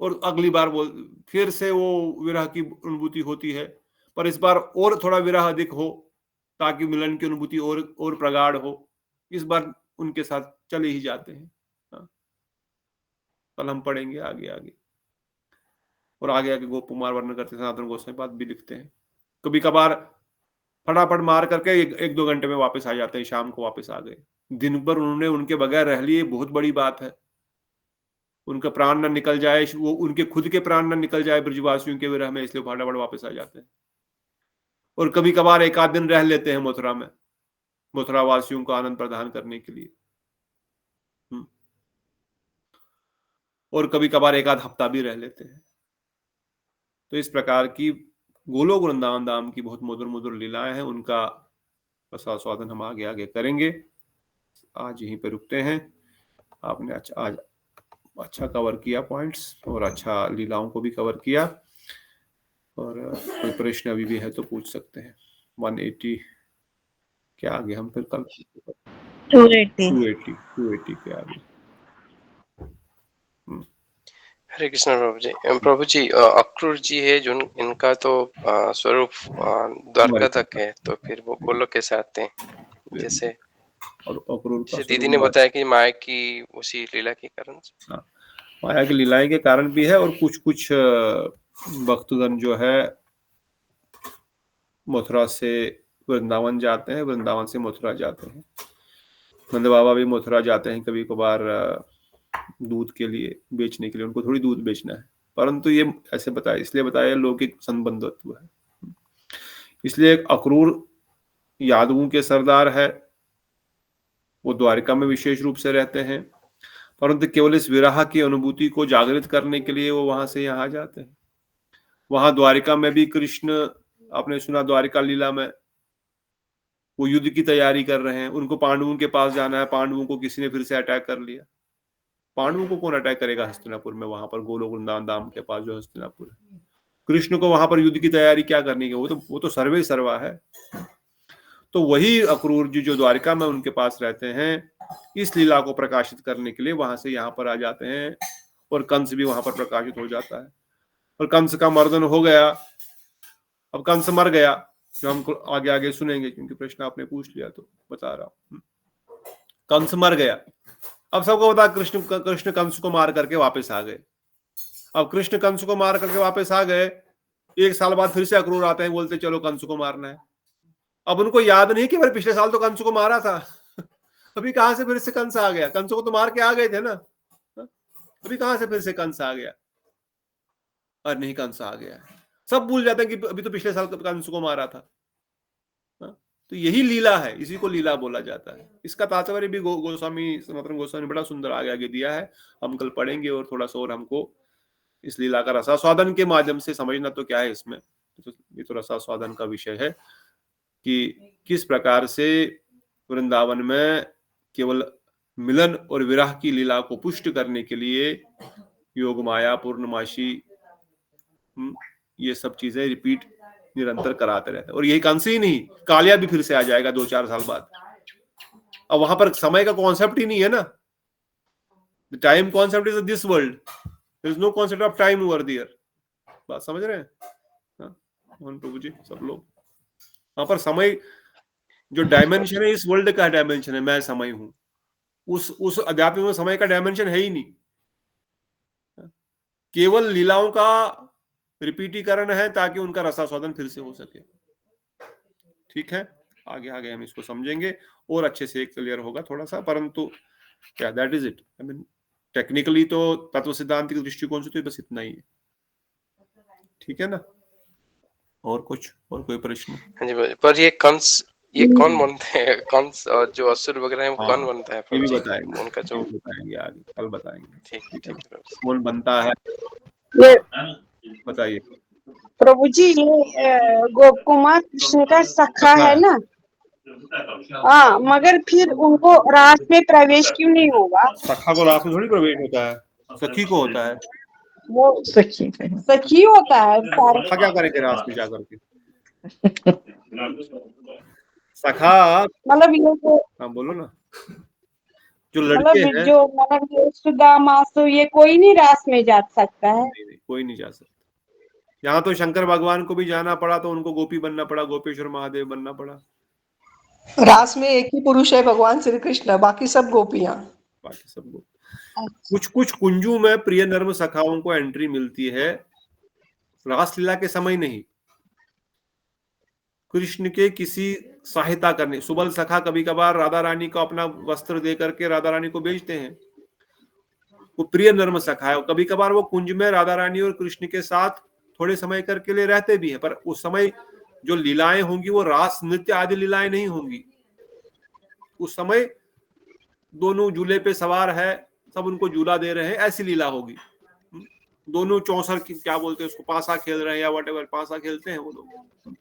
और अगली बार फिर से वो विरह की अनुभूति होती है, पर इस बार और थोड़ा विरह अधिक हो ताकि मिलन की अनुभूति और प्रगाढ़ हो। इस बार उनके साथ चले ही जाते हैं। कल हम पढ़ेंगे आगे आगे, और आगे आगे गोप कुमार वर्णन करते सनातन गोस्वामी बात भी लिखते हैं। कभी कभार फटाफट मार करके एक दो घंटे में वापस आ जाते हैं, शाम को वापस आ गए। दिन भर उन्होंने उनके बगैर रह लिए, बहुत बड़ी बात है। उनका प्राण न निकल जाए, वो उनके खुद के प्राण न निकल जाए ब्रजवासियों के विरह में, इसलिए फटाफट वापस आ जाते हैं। और कभी कभार एक आध दिन रह लेते हैं मथुरा में, मथुरा वासियों को आनंद प्रदान करने के लिए। और कभी कभार एक आध हफ्ता भी रह लेते हैं। तो इस प्रकार की गोलोक वृंदावन धाम की बहुत मधुर मधुर लीलाएं हैं, उनका रसास्वादन हम आगे आगे करेंगे। आज यहीं पे रुकते हैं। आपने आज अच्छा कवर किया पॉइंट्स, और अच्छा लीलाओं को भी कवर किया। और कोई प्रश्न अभी भी है तो पूछ सकते हैं। 180 के आगे हम फिर कल 280 के आगे। हरे कृष्ण प्रभु जी। प्रभु जी, अक्रूर जी है जो, इनका तो स्वरूप द्वारका तक है, तो फिर वो गोलोक कैसे आते हैं? जैसे दीदी ने बताया कि माया की उसी लीला के कारण। माया की लीलाएं के कारण भी है, और कुछ कुछ भक्तजन जो है मथुरा से वृंदावन जाते हैं, वृंदावन से मथुरा जाते हैं। नंद बाबा भी मथुरा जाते हैं कभी कभार दूध के लिए, बेचने के लिए, उनको थोड़ी दूध बेचना है। परंतु ये ऐसे बताया, इसलिए बताया लौकिक संबंधत्व है। इसलिए अक्रूर यादवों के सरदार है, वो द्वारिका में विशेष रूप से रहते हैं, परंतु केवल इस विरह की अनुभूति को जागृत करने के लिए वो वहां से यहाँ जाते हैं। वहां द्वारिका में भी कृष्ण, आपने सुना द्वारिका लीला में, वो युद्ध की तैयारी कर रहे हैं। उनको पांडवों के पास जाना है, पांडवों को किसी ने फिर से अटैक कर लिया। पांडवों को कौन अटैक करेगा हस्तिनापुर में, वहां पर गोलोक वृंदावन धाम के पास जो हस्तिनापुर है। कृष्ण को वहां पर युद्ध की तैयारी क्या करनी है, वो तो सर्वे सर्वा है। तो वही अक्रूर जी जो द्वारिका में उनके पास रहते हैं, इस लीला को प्रकाशित करने के लिए वहां से यहाँ पर आ जाते हैं, और कंस भी वहां पर प्रकाशित हो जाता है। और कंस का मर्दन हो गया। अब कंस मर गया, जो हमको आगे आगे सुनेंगे, क्योंकि प्रश्न आपने पूछ लिया तो बता रहा हूं। कंस मर गया। अब सबको बता, कृष्ण कंस को मार करके वापस आ गए। अब कृष्ण कंस को मार करके वापस आ गए, एक साल बाद फिर से अक्रूर आते हैं, बोलते चलो कंस को मारना है। अब उनको याद नहीं कि भाई पिछले साल तो कंस को मारा था अभी कहां से फिर से कंस आ गया? कंस को तो मार के आ गए थे ना, अभी कहां से फिर से कंस आ गया? और नहीं, कंस आ गया। सब भूल जाते हैं कि अभी तो पिछले साल कंस को मारा था। तो यही लीला है, इसी को लीला बोला जाता है। इसका तात्पर्य भी गोस्वामी सनातन गोस्वामी बड़ा सुंदर आगे आगे दिया है, हम कल पढ़ेंगे। और थोड़ा सा और हमको इस लीला का रसास्वादन के माध्यम से समझना तो क्या है इसमें, तो ये तो रसास्वादन का विषय है कि किस प्रकार से वृंदावन में केवल मिलन और विरह की लीला को पुष्ट करने के लिए योग माया, पूर्णमासी, ये सब चीजें रिपीट निरंतर कराते रहते हैं। और यही कंस ही नहीं, कालिया भी फिर से आ जाएगा 2-4 साल बाद। अब वहां पर समय का कॉन्सेप्ट ही नहीं है ना, time concept is this world, there is no concept of time over there. बात समझ रहे हैं? मोहन प्रभु जी, सब लोग वहां पर समय जो डायमेंशन है, इस वर्ल्ड का डायमेंशन है, मैं समय हूं। उस अध्यात्म में समय का डायमेंशन है ही नहीं, केवल लीलाओं का रिपीटीकरण है ताकि उनका रसास्वादन फिर से हो सके। ठीक है, आगे आगे हम इसको समझेंगे और अच्छे से क्लियर होगा थोड़ा सा, परंतु क्या that is it. I mean technically तो तत्व सिद्धांत के दृष्टिकोण से तो बस इतना ही है। ठीक है ना? और कुछ, और कोई प्रश्न? हाँ जी, पर ये कंस, ये कौन बनते हैं? कंस और जो असुर वगैरह है, वो कौन बनता है? ये भी बताएंगे, उनका जो बताएंगे आगे, कल बताएंगे। ठीक है, कौन बनता है ये बताइए। प्रभु जी, ये गोप कुमार कृष्ण का सखा है ना? हाँ, मगर फिर उनको रास में प्रवेश क्यों नहीं होगा? सखा को रास में थोड़ी प्रवेश होता है, सखी को होता है। वो सखी होता है। सखा क्या करेंगे रास में जाकर के? सखा मतलब ये जो, हाँ बोलो ना, जो लड़के हैं, जो मतलब ये सुदामा, तो ये कोई नहीं रास में जा सकता है? नहीं, कोई नहीं जा सकता। यहाँ तो शंकर भगवान को भी जाना पड़ा तो उनको गोपी बनना पड़ा, गोपेश्वर महादेव बनना पड़ा। रास में एक ही पुरुष है, भगवान श्री कृष्ण, बाकी सब गोपियां। बाकी सब गोपी। कुछ कुंजों में प्रिय नर्म सखाओं को एंट्री मिलती है, रासलीला के समय नहीं। कृष्ण के किसी सहायता करने, सुबल सखा कभी कभार राधा रानी को अपना वस्त्र दे करके राधा रानी को बेचते हैं, वो प्रिय नर्म सखा है। कभी कभार वो कुंज में राधा रानी और कृष्ण के साथ थोड़े समय करके लिए रहते भी हैं, पर उस समय जो लीलाएं होंगी वो रास नृत्य आदि लीलाएं नहीं होंगी। उस समय दोनों झूले पे सवार है, सब उनको झूला दे रहे हैं, ऐसी लीला होगी। दोनों चौसर की क्या बोलते हैं उसको, पासा खेल रहे हैं या व्हाटएवर, पासा खेलते हैं वो लोग,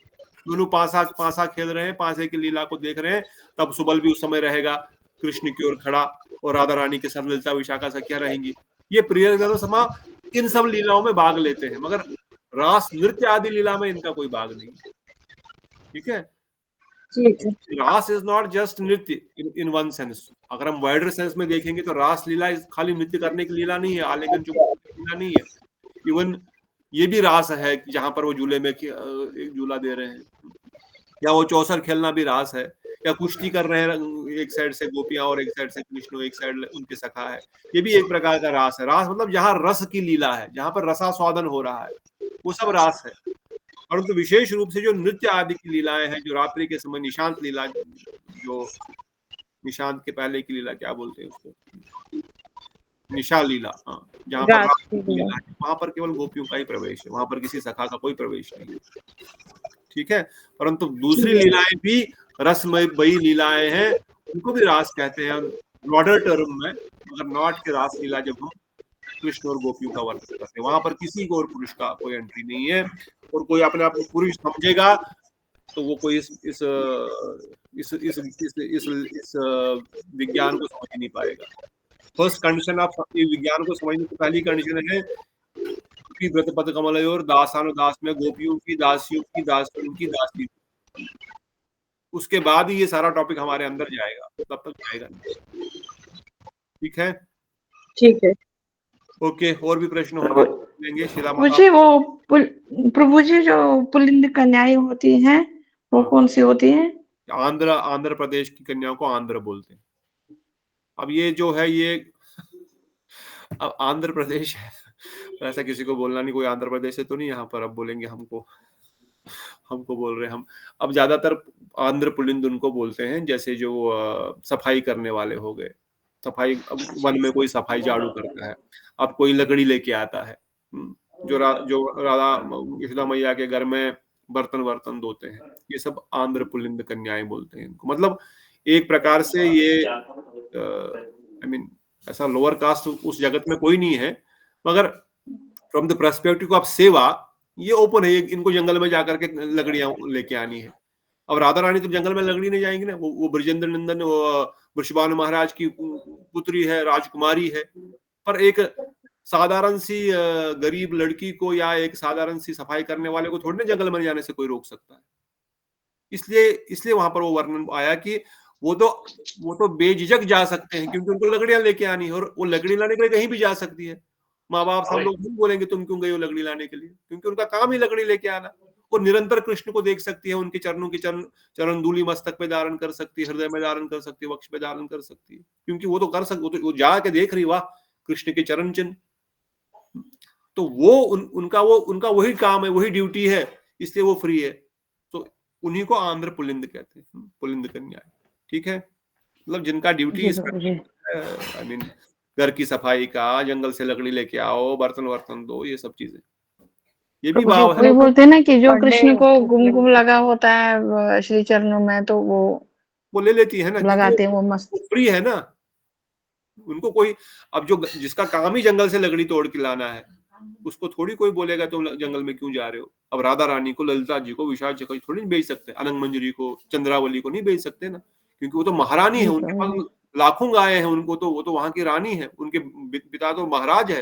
दोनों पासा खेल रहे हैं, पासे की लीला को देख रहे हैं। तब सुबल भी उस समय रहेगा कृष्ण की ओर खड़ा, और राधा रानी के साथ ललिता विशाखा सखिया रहेंगी। ये प्रिय समा इन सब लीलाओं में भाग लेते हैं, मगर रास नृत्य आदि लीला में इनका कोई भाग नहीं। ठीक है, रास इज नॉट जस्ट नृत्य इन वन सेंस। अगर हम वाइडर सेंस में देखेंगे तो रास लीला खाली नृत्य करने की लीला नहीं है, आलिंगन चुम्बन की लीला नहीं है। इवन ये भी रास है जहां पर वो झूले में एक झूला दे रहे हैं, या वो चौसर खेलना भी रास है, या कुश्ती कर रहे हैं एक साइड से गोपियां और एक साइड से कृष्ण, एक साइड उनके सखा है, ये भी एक प्रकार का रास है। रास मतलब जहां रस की लीला है, जहां पर रसास्वादन हो रहा है, वो सब रास है। परंतु विशेष रूप से जो नृत्य आदि की लीलाएं हैं, जो रात्रि के समय निशांत लीला, जो निशांत के पहले की लीला क्या बोलते हैं उसको, निशा लीला, हाँ, जहाँ पर लीला है, वहां पर केवल गोपियों का ही प्रवेश है, वहां पर किसी सखा का कोई प्रवेश नहीं है। ठीक है, परंतु दूसरी लीलाएं भी रसमयी लीलाएं हैं, उनको भी रास कहते हैं ब्रॉडर टर्म में, मगर नॉट के रास लीला जब हम कृष्ण और गोपियों का वर्णन करते हैं, वहां पर किसी को और पुरुष का कोई एंट्री नहीं है। और कोई अपने आप को पुरुष समझेगा तो वो कोई इस विज्ञान को समझ नहीं पाएगा। फर्स्ट कंडीशन ऑफ विज्ञान को समझने की पहली कंडीशन है कि व्रत पद कमल और दासानुदास में गोपियों की दासियों की दासियों की दासी, उसके बाद ही ये सारा टॉपिक हमारे अंदर जाएगा, तब तक जाएगा नहीं। ठीक है, ठीक है, ओके। और भी प्रश्न होंगे? शिला मुझे वो प्रभु जी जो पुलिंद कन्याएं होती हैं वो कौन सी होती हैं? आंध्र प्रदेश की कन्याओं को आंध्र बोलते हैं। अब ये जो है ये अब आंध्र प्रदेश है, ऐसा किसी को बोलना नहीं, कोई आंध्र प्रदेश से तो नहीं यहाँ पर अब बोलेंगे हमको बोल रहे हम। अब ज्यादातर आंध्र पुलिंद उनको बोलते हैं जैसे जो सफाई करने वाले हो गए, सफाई, वन में कोई सफाई झाड़ू करता है, अब कोई लकड़ी लेके आता है, जो राधा यशोदा मैया के घर में बर्तन धोते हैं, ये सब आंध्र पुलिंद कन्याएं बोलते हैं इनको। मतलब एक प्रकार से ये आई मीन ऐसा लोअर कास्ट उस जगत में कोई नहीं है, मगर फ्रॉम द पर्सपेक्टिव ऑफ सेवा ये ओपन है। इनको जंगल में जाकर के लकड़ियां लेके आनी है। अब राधा रानी तो जंगल में लकड़ी नहीं जाएंगी ना, वो ब्रजेंद्र नंदन वृषभानु महाराज की पुत्री है, राजकुमारी है, पर एक साधारण सी गरीब लड़की को या एक साधारण सी सफाई करने वाले को थोड़ी ना जंगल में जाने से कोई रोक सकता है। इसलिए वहां पर वो वर्णन आया कि वो तो बेझिझक जा सकते हैं, क्योंकि उनको लकड़ियां लेके आनी है, और वो लकड़ी लाने के लिए कहीं भी जा सकती है। माँ बाप सब लोग नहीं बोलेंगे तुम क्यों गई हो लकड़ी लाने के लिए, क्योंकि उनका काम ही लकड़ी लेके आना। वो निरंतर कृष्ण को देख सकती है, उनके चरणों की चरण धूलि मस्तक पे धारण कर सकती है, हृदय में धारण कर सकती है, वक्ष पे धारण कर सकती है, क्योंकि वो तो कर सकती, वो जाके देख रही, वाह कृष्ण के चरण चिन्ह। तो वो उनका वही काम है, वही ड्यूटी है, इसलिए वो फ्री है। तो उन्हीं को आंध्र पुलिंद कहते हैं, पुलिंद कन्या। ठीक है, मतलब जिनका ड्यूटी आई मीन घर की सफाई का, जंगल से लकड़ी लेके आओ, बर्तन वर्तन दो, ये सब चीजें, ये भी भाव है। वही बोलते हैं ना कि जो कृष्ण को गुमगुम लगा होता है श्री चरणों में, तो वो ले लेती है ना, लगाते हैं, वो मस्त फ्री है ना। उनको कोई, अब जो जिसका काम ही जंगल से लकड़ी तोड़ के लाना है, उसको थोड़ी कोई बोलेगा तुम जंगल में क्यों जा रहे हो। अब राधा रानी को, ललिता जी को, विशाल जी को थोड़ी नहीं बेच सकते, अनंग मंजरी को, चंद्रावली को नहीं बेच सकते ना, क्योंकि वो तो महारानी है, उनके पास लाखों गायें हैं, उनको तो वो तो वहां की रानी है, उनके पिता तो महाराज है,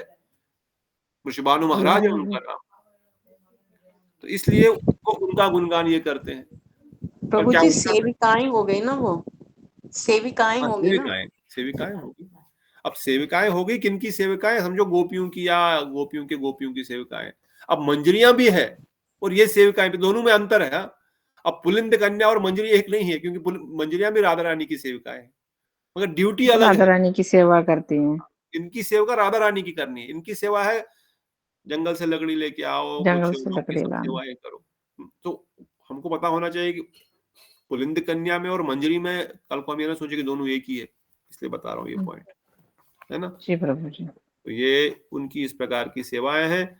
वृषभानु महाराज है उनका नाम। तो इसलिए उनका गुणगान ये करते हैं। प्रभु जी सेविकाएं हो गई ना, वो सेविकाएं हो गई ना, सेविकाएं होगी। अब सेविकाएं होगी, किनकी सेविकाएं, समझो गोपियों की, या गोपियों की सेविकाएं। अब मंजरियां भी है और ये सेविकाएं भी, दोनों में अंतर है। अब पुलिंद कन्या और मंजरी एक नहीं है, क्योंकि मंजरियां भी राधा रानी की सेविकाएं हैं, मगर ड्यूटी अलग है। राधा रानी की सेवा करती हैं। इनकी सेवा राधा रानी की करनी है, इनकी सेवा है जंगल से लकड़ी लेके आओ, जंगल से लकड़ी लाओ, सेवाएं करो। तो हमको पता होना चाहिए कि पुलिंद कन्या में और मंजरी में, कल को हम ये ना सोचे कि दोनों एक ही है, इसलिए बता रहा हूँ ये पॉइंट, है ना जी प्रभु जी। तो ये उनकी इस प्रकार की सेवाएं हैं,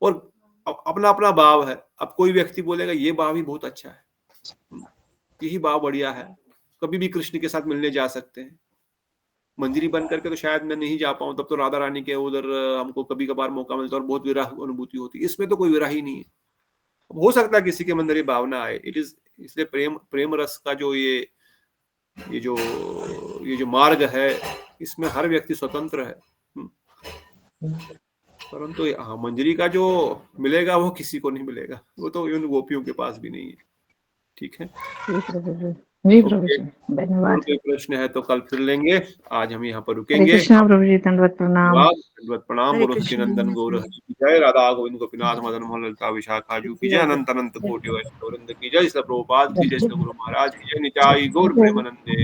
और अपना अपना भाव है। अब कोई व्यक्ति बोलेगा ये भाव ही बहुत अच्छा है, यही भाव बढ़िया है, कभी भी कृष्ण के साथ मिलने जा सकते हैं। मंजरी बन करके तो शायद मैं नहीं जा पाऊं, तब तो राधा रानी के उधर हमको कभी कभार मौका मिलता है और बहुत विरह अनुभूति होती है। इसमें तो कोई विरह ही नहीं है। हो सकता है किसी के अंदर ये भावना आए, इट इज, इसलिए प्रेम रस का जो ये जो मार्ग है, इसमें हर व्यक्ति स्वतंत्र है, परंतु मंजरी का जो मिलेगा वो किसी को नहीं मिलेगा, वो तो इन गोपियों के पास भी नहीं है। ठीक है जी प्रभु जी, धन्यवाद। कोई प्रश्न है तो कल फिर लेंगे, आज हम यहाँ पर रुकेंगे। कृष्ण प्रभु जी, दंडवत प्रणाम। दंडवत प्रणाम। बोलो नंदन गौर हरि की जय, राधा गोविंद गोपीनाथ मदन मोहन ललिता विशाखा जू की जय, अनंत अनंत कोटि वैष्णववृंद की जय, श्री प्रभुपाद की जय, श्री गुरु महाराज की जय, निताई गौर प्रेमानंदे।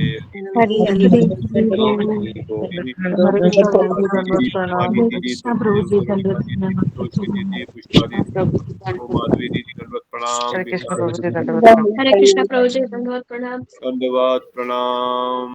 माधवी दीदी दंडवत प्रणाम। हरे कृष्ण प्रभु जी, दंडवत प्रणाम। दंडवत प्रणाम।